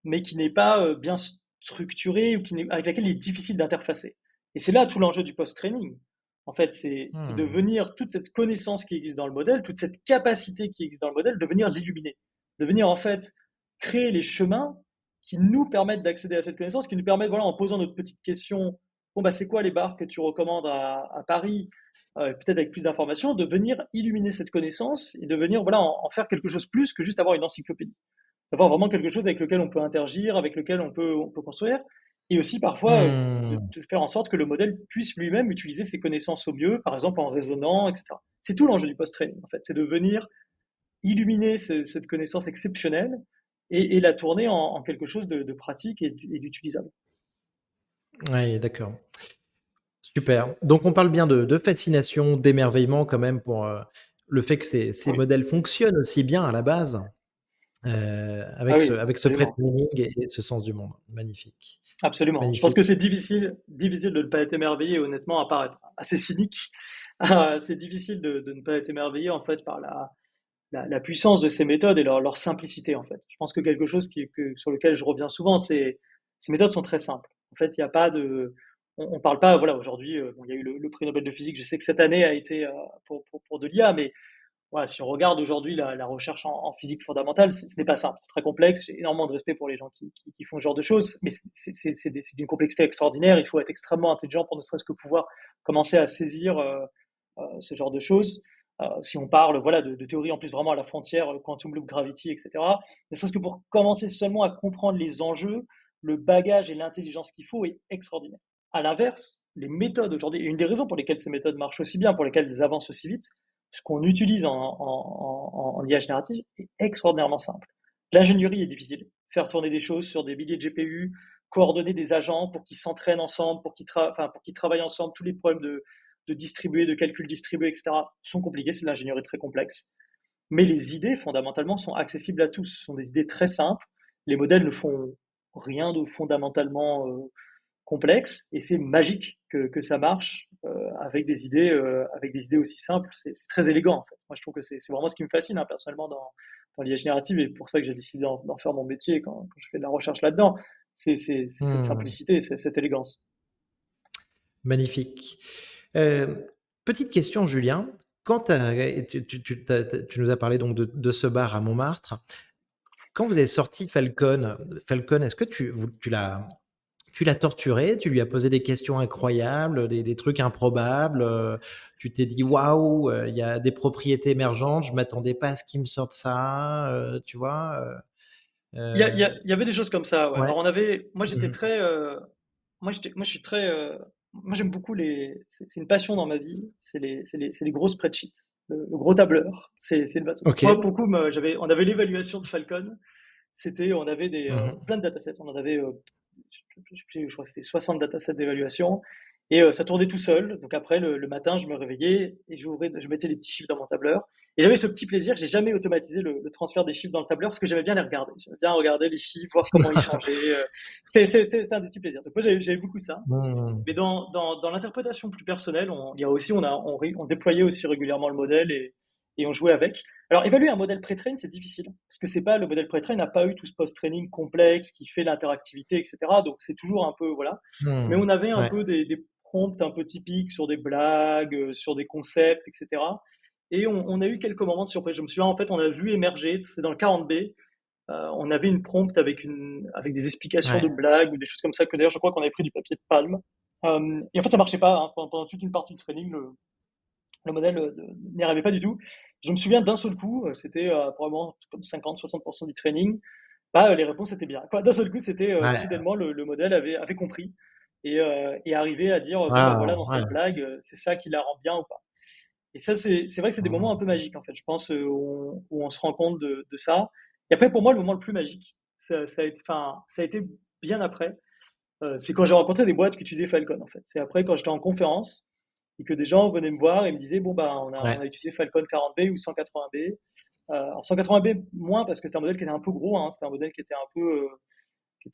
mais qui n'est pas bien structurée, ou avec laquelle il est difficile d'interfacer. Et c'est là tout l'enjeu du post-training. En fait, c'est de Mmh. venir, toute cette connaissance qui existe dans le modèle, toute cette capacité qui existe dans le modèle, de venir l'illuminer. De venir, en fait, créer les chemins qui nous permettent d'accéder à cette connaissance, qui nous permettent, voilà, en posant notre petite question, bon, bah, c'est quoi les bars que tu recommandes à Paris, peut-être avec plus d'informations, de venir illuminer cette connaissance et de venir, voilà, en faire quelque chose plus que juste avoir une encyclopédie. D'avoir vraiment quelque chose avec lequel on peut interagir, avec lequel on peut construire, et aussi parfois Mmh. de faire en sorte que le modèle puisse lui-même utiliser ses connaissances au mieux, par exemple en raisonnant, etc. C'est tout l'enjeu du post-training, en fait, c'est de venir illuminer cette connaissance exceptionnelle et la tourner en quelque chose de pratique et d'utilisable. Ouais, d'accord. Super. Donc on parle bien de fascination, d'émerveillement quand même pour, le fait que ces Oui, modèles fonctionnent aussi bien à la base, ah avec ce oui, avec ce absolument. pré-training et ce sens du monde. Magnifique, Absolument. Je pense magnifique. que c'est difficile de ne pas être émerveillé, honnêtement, à part être assez cynique. C'est difficile de ne pas être émerveillé, en fait, par la puissance de ces méthodes et leur simplicité, en fait. Je pense que quelque chose sur lequel je reviens souvent, c'est ces méthodes sont très simples. En fait, il n'y a pas de. On parle pas, voilà, aujourd'hui, bon, il y a eu le prix Nobel de physique, je sais que cette année a été pour de l'IA, mais voilà, si on regarde aujourd'hui la recherche en physique fondamentale, ce n'est pas simple, c'est très complexe. J'ai énormément de respect pour les gens qui font ce genre de choses, mais c'est d'une complexité extraordinaire. Il faut être extrêmement intelligent pour ne serait-ce que pouvoir commencer à saisir ce genre de choses. Si on parle, voilà, de théories en plus vraiment à la frontière, quantum loop gravity, etc. Ne serait-ce que pour commencer seulement à comprendre les enjeux, le bagage et l'intelligence qu'il faut est extraordinaire. À l'inverse, les méthodes aujourd'hui, et une des raisons pour lesquelles ces méthodes marchent aussi bien, pour lesquelles elles avancent aussi vite, ce qu'on utilise en IA générative est extraordinairement simple. L'ingénierie est difficile. Faire tourner des choses sur des milliers de GPU, coordonner des agents pour qu'ils s'entraînent ensemble, pour qu'ils travaillent ensemble, tous les problèmes de distribuer, de calcul distribué, etc., sont compliqués. C'est de l'ingénierie très complexe. Mais les idées, fondamentalement, sont accessibles à tous. Ce sont des idées très simples. Les modèles ne font rien de fondamentalement complexe, et c'est magique que ça marche avec des idées aussi simples. C'est très élégant, en fait. Moi, je trouve que c'est vraiment ce qui me fascine, hein, personnellement, dans l'IA générative, et pour ça que j'ai décidé d'en faire mon métier quand je fais de la recherche là-dedans. C'est cette Mmh. simplicité, c'est cette élégance. Magnifique. Petite question, Julien. Quand tu as tu nous as parlé donc de ce bar à Montmartre. Quand vous avez sorti Falcon, est-ce que tu l'as torturé? Tu lui as posé des questions incroyables, des trucs improbables, tu t'es dit: «Waouh, il y a des propriétés émergentes, je m'attendais pas à ce qu'il me sorte ça», tu vois? Il y avait des choses comme ça, ouais. Ouais. Alors on avait, moi j'étais Mmh. très, moi je suis très, moi j'aime beaucoup c'est une passion dans ma vie, c'est les gros spreadsheets, le gros tableur. C'est une passion. Donc moi, OK. beaucoup, on avait l'évaluation de Falcon. On avait Mmh. plein de datasets. On en avait, je crois que c'était 60 datasets d'évaluation. Et ça tournait tout seul. Donc après, le matin, je me réveillais et je mettais les petits chiffres dans mon tableur. Et j'avais ce petit plaisir. J'ai jamais automatisé le transfert des chiffres dans le tableur parce que j'aimais bien les regarder. J'aimais bien regarder les chiffres, voir comment ils changeaient. C'était un des petits plaisirs. Donc moi, j'avais beaucoup ça. Mmh. Mais dans l'interprétation plus personnelle, il y a aussi, on déployait aussi régulièrement le modèle et on jouait avec. Alors, évaluer un modèle pré-train, c'est difficile, parce que c'est pas, le modèle pré-train n'a pas eu tout ce post-training complexe qui fait l'interactivité, etc. Donc, c'est toujours un peu, voilà. Mais Mmh. on avait un Ouais. peu des prompts un peu typiques sur des blagues, sur des concepts, etc. Et on a eu quelques moments de surprise. Je me souviens, en fait, on a vu émerger, c'est dans le 40B, on avait une prompt avec des explications de Ouais. blagues ou des choses comme ça, que d'ailleurs, je crois qu'on avait pris du papier de palme. Et en fait, ça marchait pas, hein. Pendant toute une partie du training, le modèle n'y arrivait pas du tout. Je me souviens d'un seul coup, c'était probablement comme 50-60% du training, bah, les réponses étaient bien. Quoi. D'un seul coup, c'était Ouais. soudainement le modèle avait compris et arrivait à dire bon bah voilà Ah, dans ouais. cette blague, c'est ça qui la rend bien ou pas. Et ça c'est vrai que c'est des moments un peu Mmh. magiques en fait. Je pense où on se rend compte de ça. Et après pour moi le moment le plus magique, ça a été, enfin ça a été bien après. C'est quand j'ai rencontré des boîtes qui utilisaient Falcon en fait. C'est après quand j'étais en conférence et que des gens venaient me voir et me disaient bon bah on a Ouais. utilisé Falcon 40B ou 180B. Alors 180B moins parce que c'était un modèle qui était un peu gros, hein, c'était un modèle qui était un peu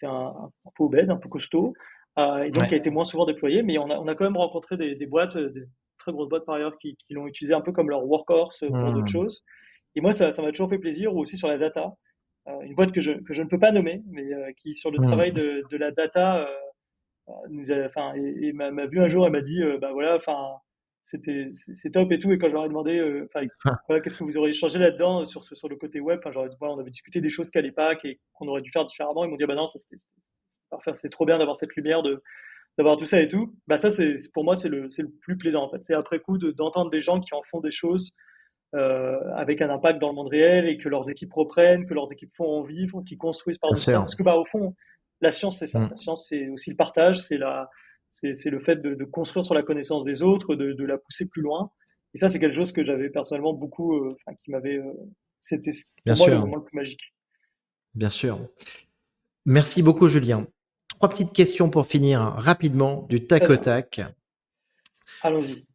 un peu obèse, un peu costaud, et donc qui a Ouais. été moins souvent déployé. Mais on a quand même rencontré des boîtes, des très grosses boîtes par ailleurs, qui l'ont utilisé un peu comme leur workhorse pour d'autres Mmh. choses. Et moi, ça m'a toujours fait plaisir, ou aussi sur la data. Une boîte que je ne peux pas nommer, mais qui, sur le travail Mmh. de la data, enfin, et m'a vu un jour, elle m'a dit, bah voilà, enfin, c'est top et tout. Et quand je leur ai demandé, enfin, voilà, qu'est-ce que vous auriez changé là-dedans sur le côté web, enfin, genre, voilà, on avait discuté des choses qui allaient pas, qu'on aurait dû faire différemment. Ils m'ont dit, ah bah non, ça c'était parfait, c'est trop bien d'avoir cette lumière, d'avoir tout ça et tout. Bah ça, pour moi, c'est le plus plaisant en fait. C'est après coup d'entendre des gens qui en font des choses avec un impact dans le monde réel et que leurs équipes reprennent, que leurs équipes font en vivre, qui construisent Bien par-dessus ça. sûr. Parce que bah, au fond, la science, c'est ça. La Mmh. science, c'est aussi le partage, c'est le fait de construire sur la connaissance des autres, de la pousser plus loin. Et ça, c'est quelque chose que j'avais personnellement beaucoup, enfin, qui m'avait, c'était Bien pour moi le sûr. moment le plus magique. Bien sûr. Merci beaucoup, Julien. 3 petites questions pour finir rapidement, du Très tac au bien. tac. Allons-y. Si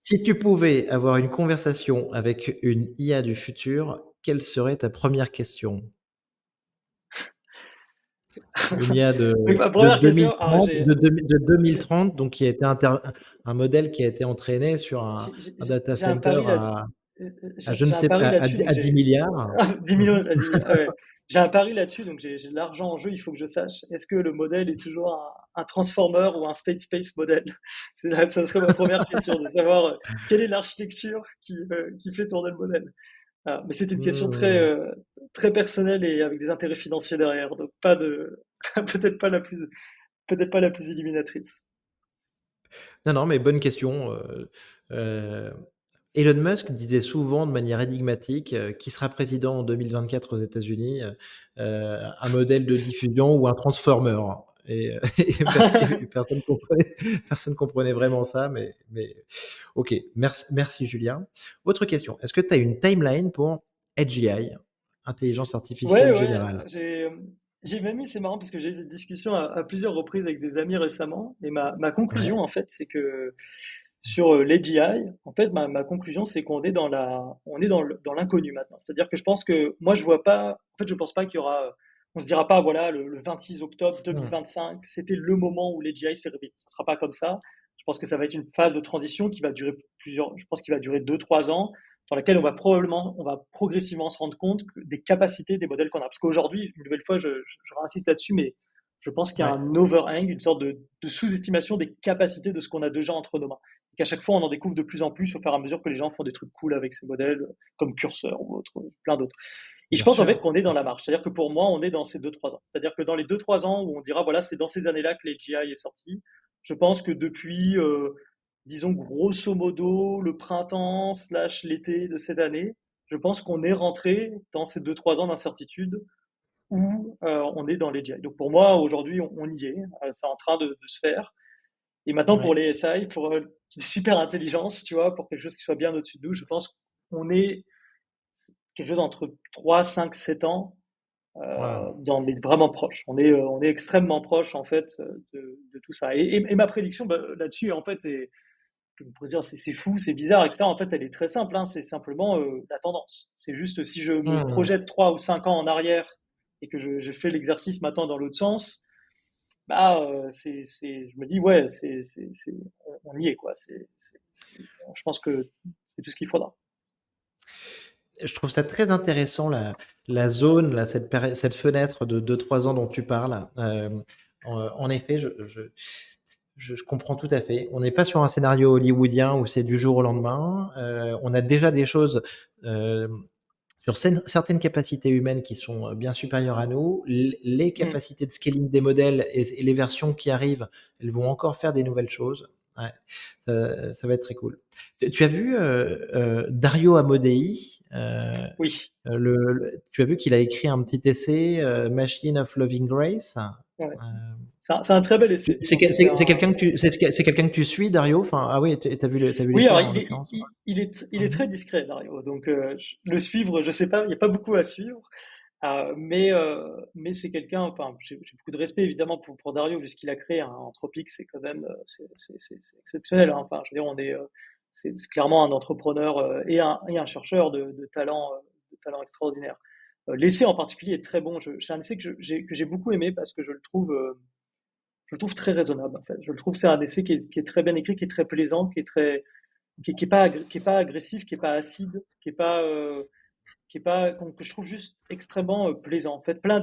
si tu pouvais avoir une conversation avec une IA du futur, quelle serait ta première question? Une IA Donc, ma de première question, alors 2030, de 2030, donc qui a été un modèle qui a été entraîné sur un data j'ai un center pari là-dessus. à J'ai je ne j'ai un sais pari à là-dessus, dix donc à 10 000 10 Mmh 000 mh. à 10 000. Ah ouais. J'ai un pari là-dessus, donc j'ai de l'argent en jeu. Il faut que je sache. Est-ce que le modèle est toujours un transformer ou un state space modèle? Ça serait ma première question, de savoir quelle est l'architecture qui fait tourner le modèle. Mais c'est une question très Mmh. très personnelle et avec des intérêts financiers derrière, donc pas de peut-être pas la plus peut-être pas la plus illuminatrice. Non, non, mais bonne question, heu, Elon Musk disait souvent de manière énigmatique, qui sera président en 2024 aux États-Unis, un modèle de diffusion ou un transformer et personne comprenait vraiment ça, mais OK. Merci Julien. Autre question, est-ce que tu as une timeline pour AGI, intelligence Ouais, artificielle ouais, générale? j'ai même eu, c'est marrant parce que j'ai eu cette discussion à plusieurs reprises avec des amis récemment, et ma conclusion, Ouais, en fait, c'est que sur l'AGI, en fait, ma conclusion, c'est qu'on est on est dans l'inconnu maintenant. C'est-à-dire que je pense que moi, je vois pas, en fait, je pense pas qu'il y aura, on se dira pas, voilà, le 26 octobre mmh, 2025, c'était le moment où l'AGI s'est réveillé. Ça sera pas comme ça. Je pense que ça va être une phase de transition qui va durer je pense qu'il va durer 2, 3 ans, dans laquelle on va progressivement se rendre compte des capacités des modèles qu'on a. Parce qu'aujourd'hui, une nouvelle fois, je réinsiste là-dessus, mais je pense qu'il y a ouais, un overhang, une sorte de sous-estimation des capacités de ce qu'on a déjà entre nos mains. Et qu'à chaque fois, on en découvre de plus en plus au fur et à mesure que les gens font des trucs cool avec ces modèles, comme Cursor ou autre, plein d'autres. Et je bien pense en fait sûr. qu'on est dans la marche. C'est-à-dire que pour moi, on est dans ces 2, 3 ans. C'est-à-dire que dans les 2, 3 ans où on dira, voilà, c'est dans ces années-là que l'AGI est sorti, je pense que depuis, disons, grosso modo, le printemps slash l'été de cette année, je pense qu'on est rentré dans ces 2, 3 ans d'incertitude où on est dans les GI. Donc pour moi, aujourd'hui, on y est. C'est en train de se faire. Et maintenant, pour Ouais. les SI, pour super intelligence, tu vois, pour quelque chose qui soit bien au-dessus de nous, je pense qu'on est quelque chose entre 3, 5, 7 ans, Waouh! mais vraiment proche. On est extrêmement proche, en fait, de tout ça. Et ma prédiction bah, là-dessus, en fait, est, vous pourrez dire c'est fou, c'est bizarre, etc. En fait, elle est très simple, hein, c'est simplement la tendance. C'est juste si je me Mmh. projette 3 ou 5 ans en arrière et que je fais l'exercice maintenant dans l'autre sens, bah, je me dis, ouais, on y est, quoi. Je pense que c'est tout ce qu'il faudra. Je trouve ça très intéressant la zone, là, cette fenêtre de 2-3 ans dont tu parles. En effet, je comprends tout à fait. On n'est pas sur un scénario hollywoodien où c'est du jour au lendemain. On a déjà des choses, hem sur certaines capacités humaines qui sont bien supérieures à nous, les Mmh. capacités de scaling des modèles et les versions qui arrivent, elles vont encore faire des nouvelles choses. Ouais, ça va être très cool. Tu as vu Dario Amodei, Oui, tu as vu qu'il a écrit un petit essai, Machine of Loving Grace. ouais. Euh, C'est un très bel essai. Je c'est pense que c'est un. quelqu'un que c'est quelqu'un que tu suis, Dario. Enfin, ah oui, t'as vu Oui, l'essai alors en l'occurrence. il est Mhm. très discret, Dario. Donc, le suivre, je sais pas, il n'y a pas beaucoup à suivre. Mais c'est quelqu'un, enfin, j'ai beaucoup de respect évidemment pour Dario, vu ce qu'il a créé, hein. Anthropic, c'est quand même, c'est exceptionnel, hein. Enfin, je veux dire, c'est clairement un entrepreneur et un chercheur de talent extraordinaire. L'essai en particulier est très bon. C'est un essai que j'ai beaucoup aimé parce que je le trouve très raisonnable, en fait. Je le trouve, c'est un essai qui est très bien écrit, qui est très plaisant, qui est pas agressif, qui est pas acide, que je trouve juste extrêmement plaisant. En fait, plein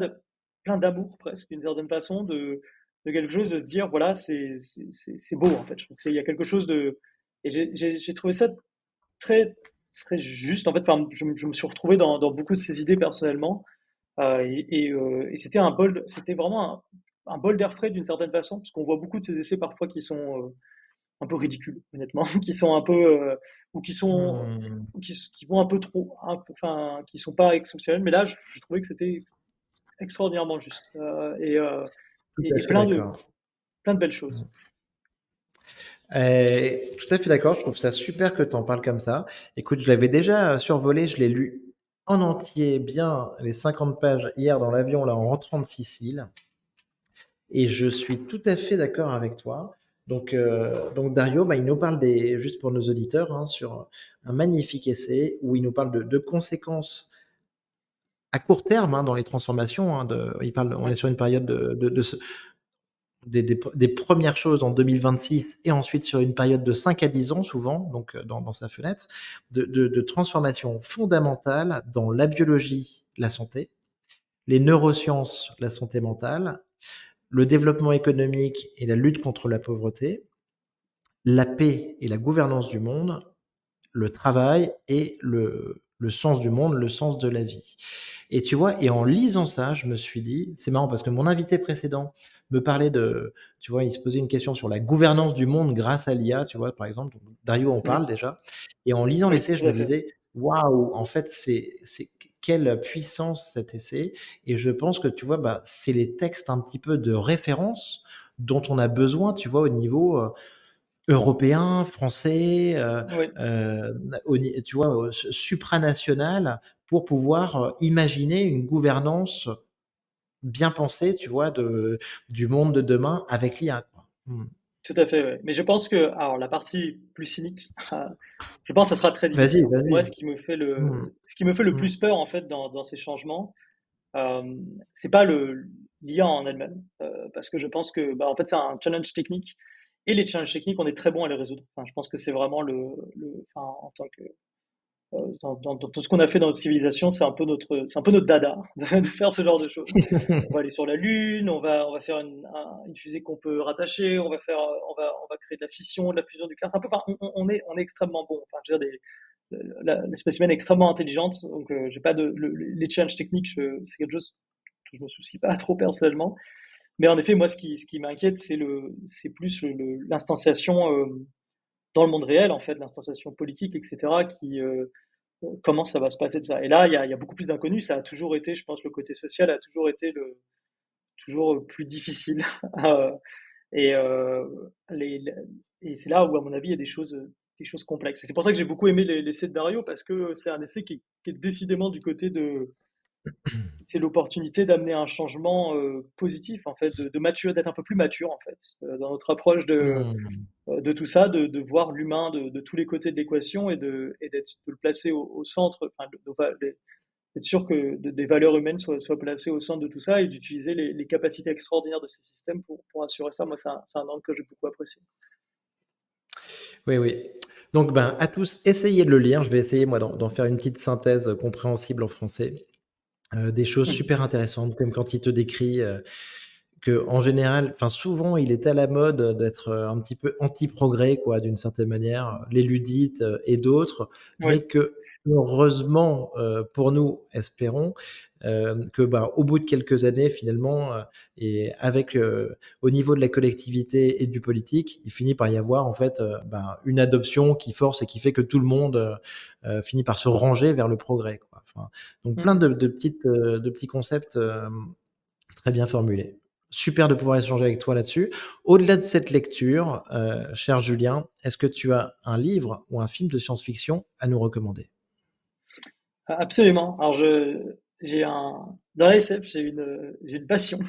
d'amour presque, d'une certaine façon, de quelque chose, de se dire, voilà, c'est beau, en fait. Je trouve qu'il y a quelque chose de. Et j'ai trouvé ça très, très juste. En fait, enfin, je me suis retrouvé dans beaucoup de ces idées personnellement. Et c'était vraiment un bol d'air frais d'une certaine façon, parce qu'on voit beaucoup de ces essais parfois qui sont un peu ridicules, honnêtement, qui sont un peu ou qui sont Hmm, qui vont un peu trop, enfin, qui sont pas exceptionnels. Mais là, je trouvais que c'était extraordinairement juste tout à et fait d'accord. plein de belles choses. Tout à fait d'accord, je trouve ça super que tu en parles comme ça. Écoute, je l'avais déjà survolé, je l'ai lu en entier, bien les 50 pages hier dans l'avion, là, en rentrant de Sicile. Et je suis tout à fait d'accord avec toi. Donc Dario, bah, il nous parle juste pour nos auditeurs, hein, sur un magnifique essai où il nous parle de conséquences à court terme, hein, dans les transformations. Hein, on est Ouais, sur une période des premières choses en 2026 et ensuite sur une période de 5 à 10 ans souvent, donc dans sa fenêtre, de transformation fondamentale dans la biologie, la santé, les neurosciences, la santé mentale, le développement économique et la lutte contre la pauvreté, la paix et la gouvernance du monde, le travail et le sens du monde, le sens de la vie. Et tu vois, et en lisant ça, je me suis dit, c'est marrant parce que mon invité précédent me parlait tu vois, il se posait une question sur la gouvernance du monde grâce à l'IA, tu vois, par exemple. Donc, Dario en oui, parle déjà. Et en lisant oui, l'essai, tout je me à fait. disais, waouh, en fait, quelle puissance cet essai. Et je pense que, tu vois, bah, c'est les textes un petit peu de référence dont on a besoin, tu vois, au niveau européen, français, Oui. tu vois, supranational, pour pouvoir imaginer une gouvernance bien pensée, tu vois, du monde de demain avec l'IA, quoi. Hmm. Tout à fait, ouais. Mais je pense que, alors, la partie plus cynique, je pense que ça sera très difficile, Vas-y, hein. vas-y. Moi, Hmm. ce qui me fait le Hmm. plus peur, en fait, dans ces changements, euh, c'est pas l'IA en elle-même, parce que je pense que, bah, en fait, c'est un challenge technique. Et les challenges techniques, on est très bon à les résoudre. Enfin, je pense que c'est vraiment enfin, en tant que, dans tout ce qu'on a fait dans notre civilisation, c'est un peu notre dada de faire ce genre de choses. On va aller sur la Lune, on va faire une fusée qu'on peut rattacher, on va créer de la fusion nucléaire. C'est un peu, enfin, on est extrêmement bon. Enfin, je veux dire, l'espèce humaine est extrêmement intelligente, donc j'ai pas les challenges techniques, c'est quelque chose que je me soucie pas trop personnellement. Mais en effet, moi, ce qui m'inquiète, c'est plus l'instanciation dans le monde réel, en fait, l'instanciation politique, etc., comment ça va se passer de ça. Et là, il y a beaucoup plus d'inconnus. Ça a toujours été, je pense, le côté social a toujours été toujours plus difficile. Euh, et, euh, les- les- et c'est là où, à mon avis, il y a des choses complexes. Et c'est pour ça que j'ai beaucoup aimé l'essai de Dario, parce que c'est un essai qui est décidément du côté de. C'est l'opportunité d'amener un changement positif, en fait, d'être un peu plus mature, en fait, dans notre approche Hmm. de tout ça, de voir l'humain de tous les côtés de l'équation de le placer au centre, enfin, d'être sûr que des valeurs humaines soient placées au centre de tout ça et d'utiliser les capacités extraordinaires de ces systèmes pour assurer ça. Moi, c'est un angle que j'ai beaucoup apprécié. Oui, oui. Donc, ben, à tous, essayez de le lire. Je vais essayer, moi, d'en faire une petite synthèse compréhensible en français. Des choses Mhm. super intéressantes, comme quand il te décrit que en général, enfin souvent, il est à la mode d'être un petit peu anti-progrès, quoi, d'une certaine manière, les ludites et d'autres, Oui, mais que heureusement, pour nous, espérons, que, bah, au bout de quelques années finalement, et avec, au niveau de la collectivité et du politique, il finit par y avoir en fait, bah, une adoption qui force et qui fait que tout le monde, finit par se ranger vers le progrès, quoi. Enfin, donc plein Mmh. de petits concepts, très bien formulés. Super de pouvoir échanger avec toi là-dessus. Au-delà de cette lecture, cher Julien, est-ce que tu as un livre ou un film de science-fiction à nous recommander? Absolument. Alors j'ai dans la SF, j'ai une passion.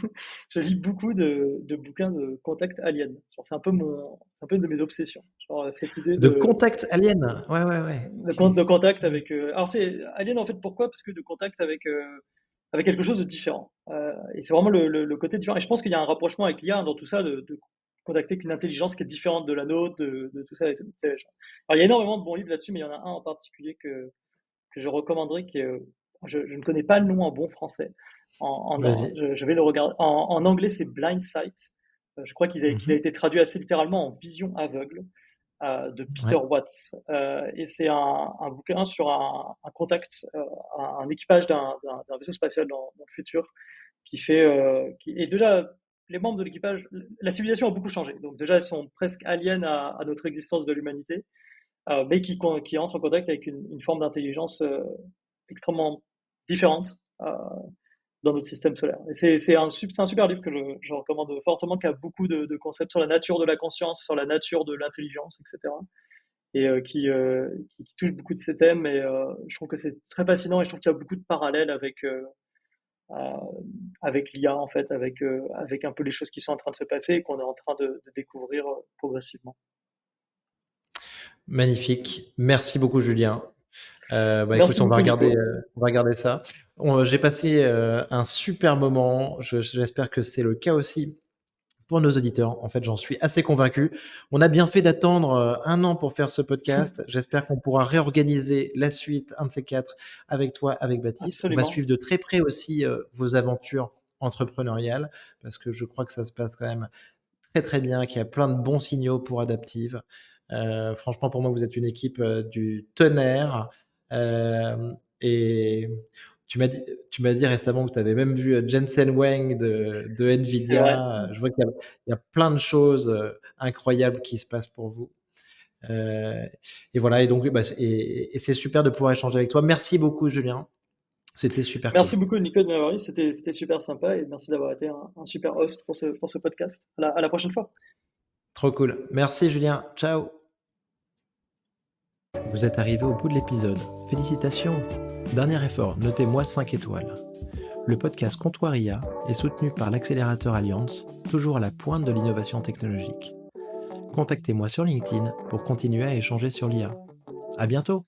Je lis beaucoup de bouquins de contact alien. Genre c'est un peu une de mes obsessions. Genre cette idée De Contact Alien? Ouais, ouais, ouais. OK. de contact avec, alors c'est alien en fait pourquoi? Parce que de contact avec, avec quelque chose de différent. Et c'est vraiment le côté différent et je pense qu'il y a un rapprochement avec l'IA dans tout ça de contacter qu'une intelligence qui est différente de la nôtre, de tout ça et tout. Alors il y a énormément de bons livres là-dessus, mais il y en a un en particulier que je recommanderais, qui est, je ne connais pas le nom en bon français. Vas-y. Je vais le regarder. En anglais, c'est Blind Sight. Je crois qu'il a Mmh. été traduit assez littéralement en vision aveugle de Peter Ouais, Watts. Et c'est un bouquin sur un contact, un équipage d'un vaisseau spatial dans le futur qui fait. Et déjà, les membres de l'équipage, la civilisation a beaucoup changé. Donc déjà, ils sont presque aliens à notre existence de l'humanité, mais qui entre en contact avec une forme d'intelligence extrêmement différente dans notre système solaire. Et c'est un super livre que je recommande fortement, qui a beaucoup de concepts sur la nature de la conscience, sur la nature de l'intelligence, etc. Et qui touche beaucoup de ces thèmes. Et je trouve que c'est très fascinant et je trouve qu'il y a beaucoup de parallèles euh, avec l'IA, en fait, avec un peu les choses qui sont en train de se passer et qu'on est en train de découvrir progressivement. magnifique. Merci beaucoup Julien. Bah, écoute, Merci beaucoup, Nico. on va regarder ça. J'ai passé, un super moment. J'espère que c'est le cas aussi pour nos auditeurs. En fait, j'en suis assez convaincu. On a bien fait d'attendre, 1 an pour faire ce podcast. J'espère qu'on pourra réorganiser la suite, un de ces 4, avec toi, avec Baptiste. On va Absolument. suivre de très près aussi, vos aventures entrepreneuriales parce que je crois que ça se passe quand même très, très bien, qu'il y a plein de bons signaux pour Adaptive. Franchement, pour moi, vous êtes une équipe, du tonnerre. Hem et tu m'as dit récemment que tu avais même vu, Jensen Huang de C'est vrai. NVIDIA. Je vois qu'il y a plein de choses, incroyables qui se passent pour vous. Heu et voilà et donc, bah, c'est super de pouvoir échanger avec toi. Merci beaucoup Julien, c'était super cool. Merci beaucoup, Nico, de m'avoir eu. C'était super sympa et merci d'avoir été un super host pour ce podcast. À la prochaine fois. Trop cool. Merci Julien. Ciao. Vous êtes arrivé au bout de l'épisode. Félicitations! Dernier effort, notez-moi 5 étoiles. Le podcast Comptoir IA est soutenu par l'accélérateur Alliance, toujours à la pointe de l'innovation technologique. Contactez-moi sur LinkedIn pour continuer à échanger sur l'IA. À bientôt!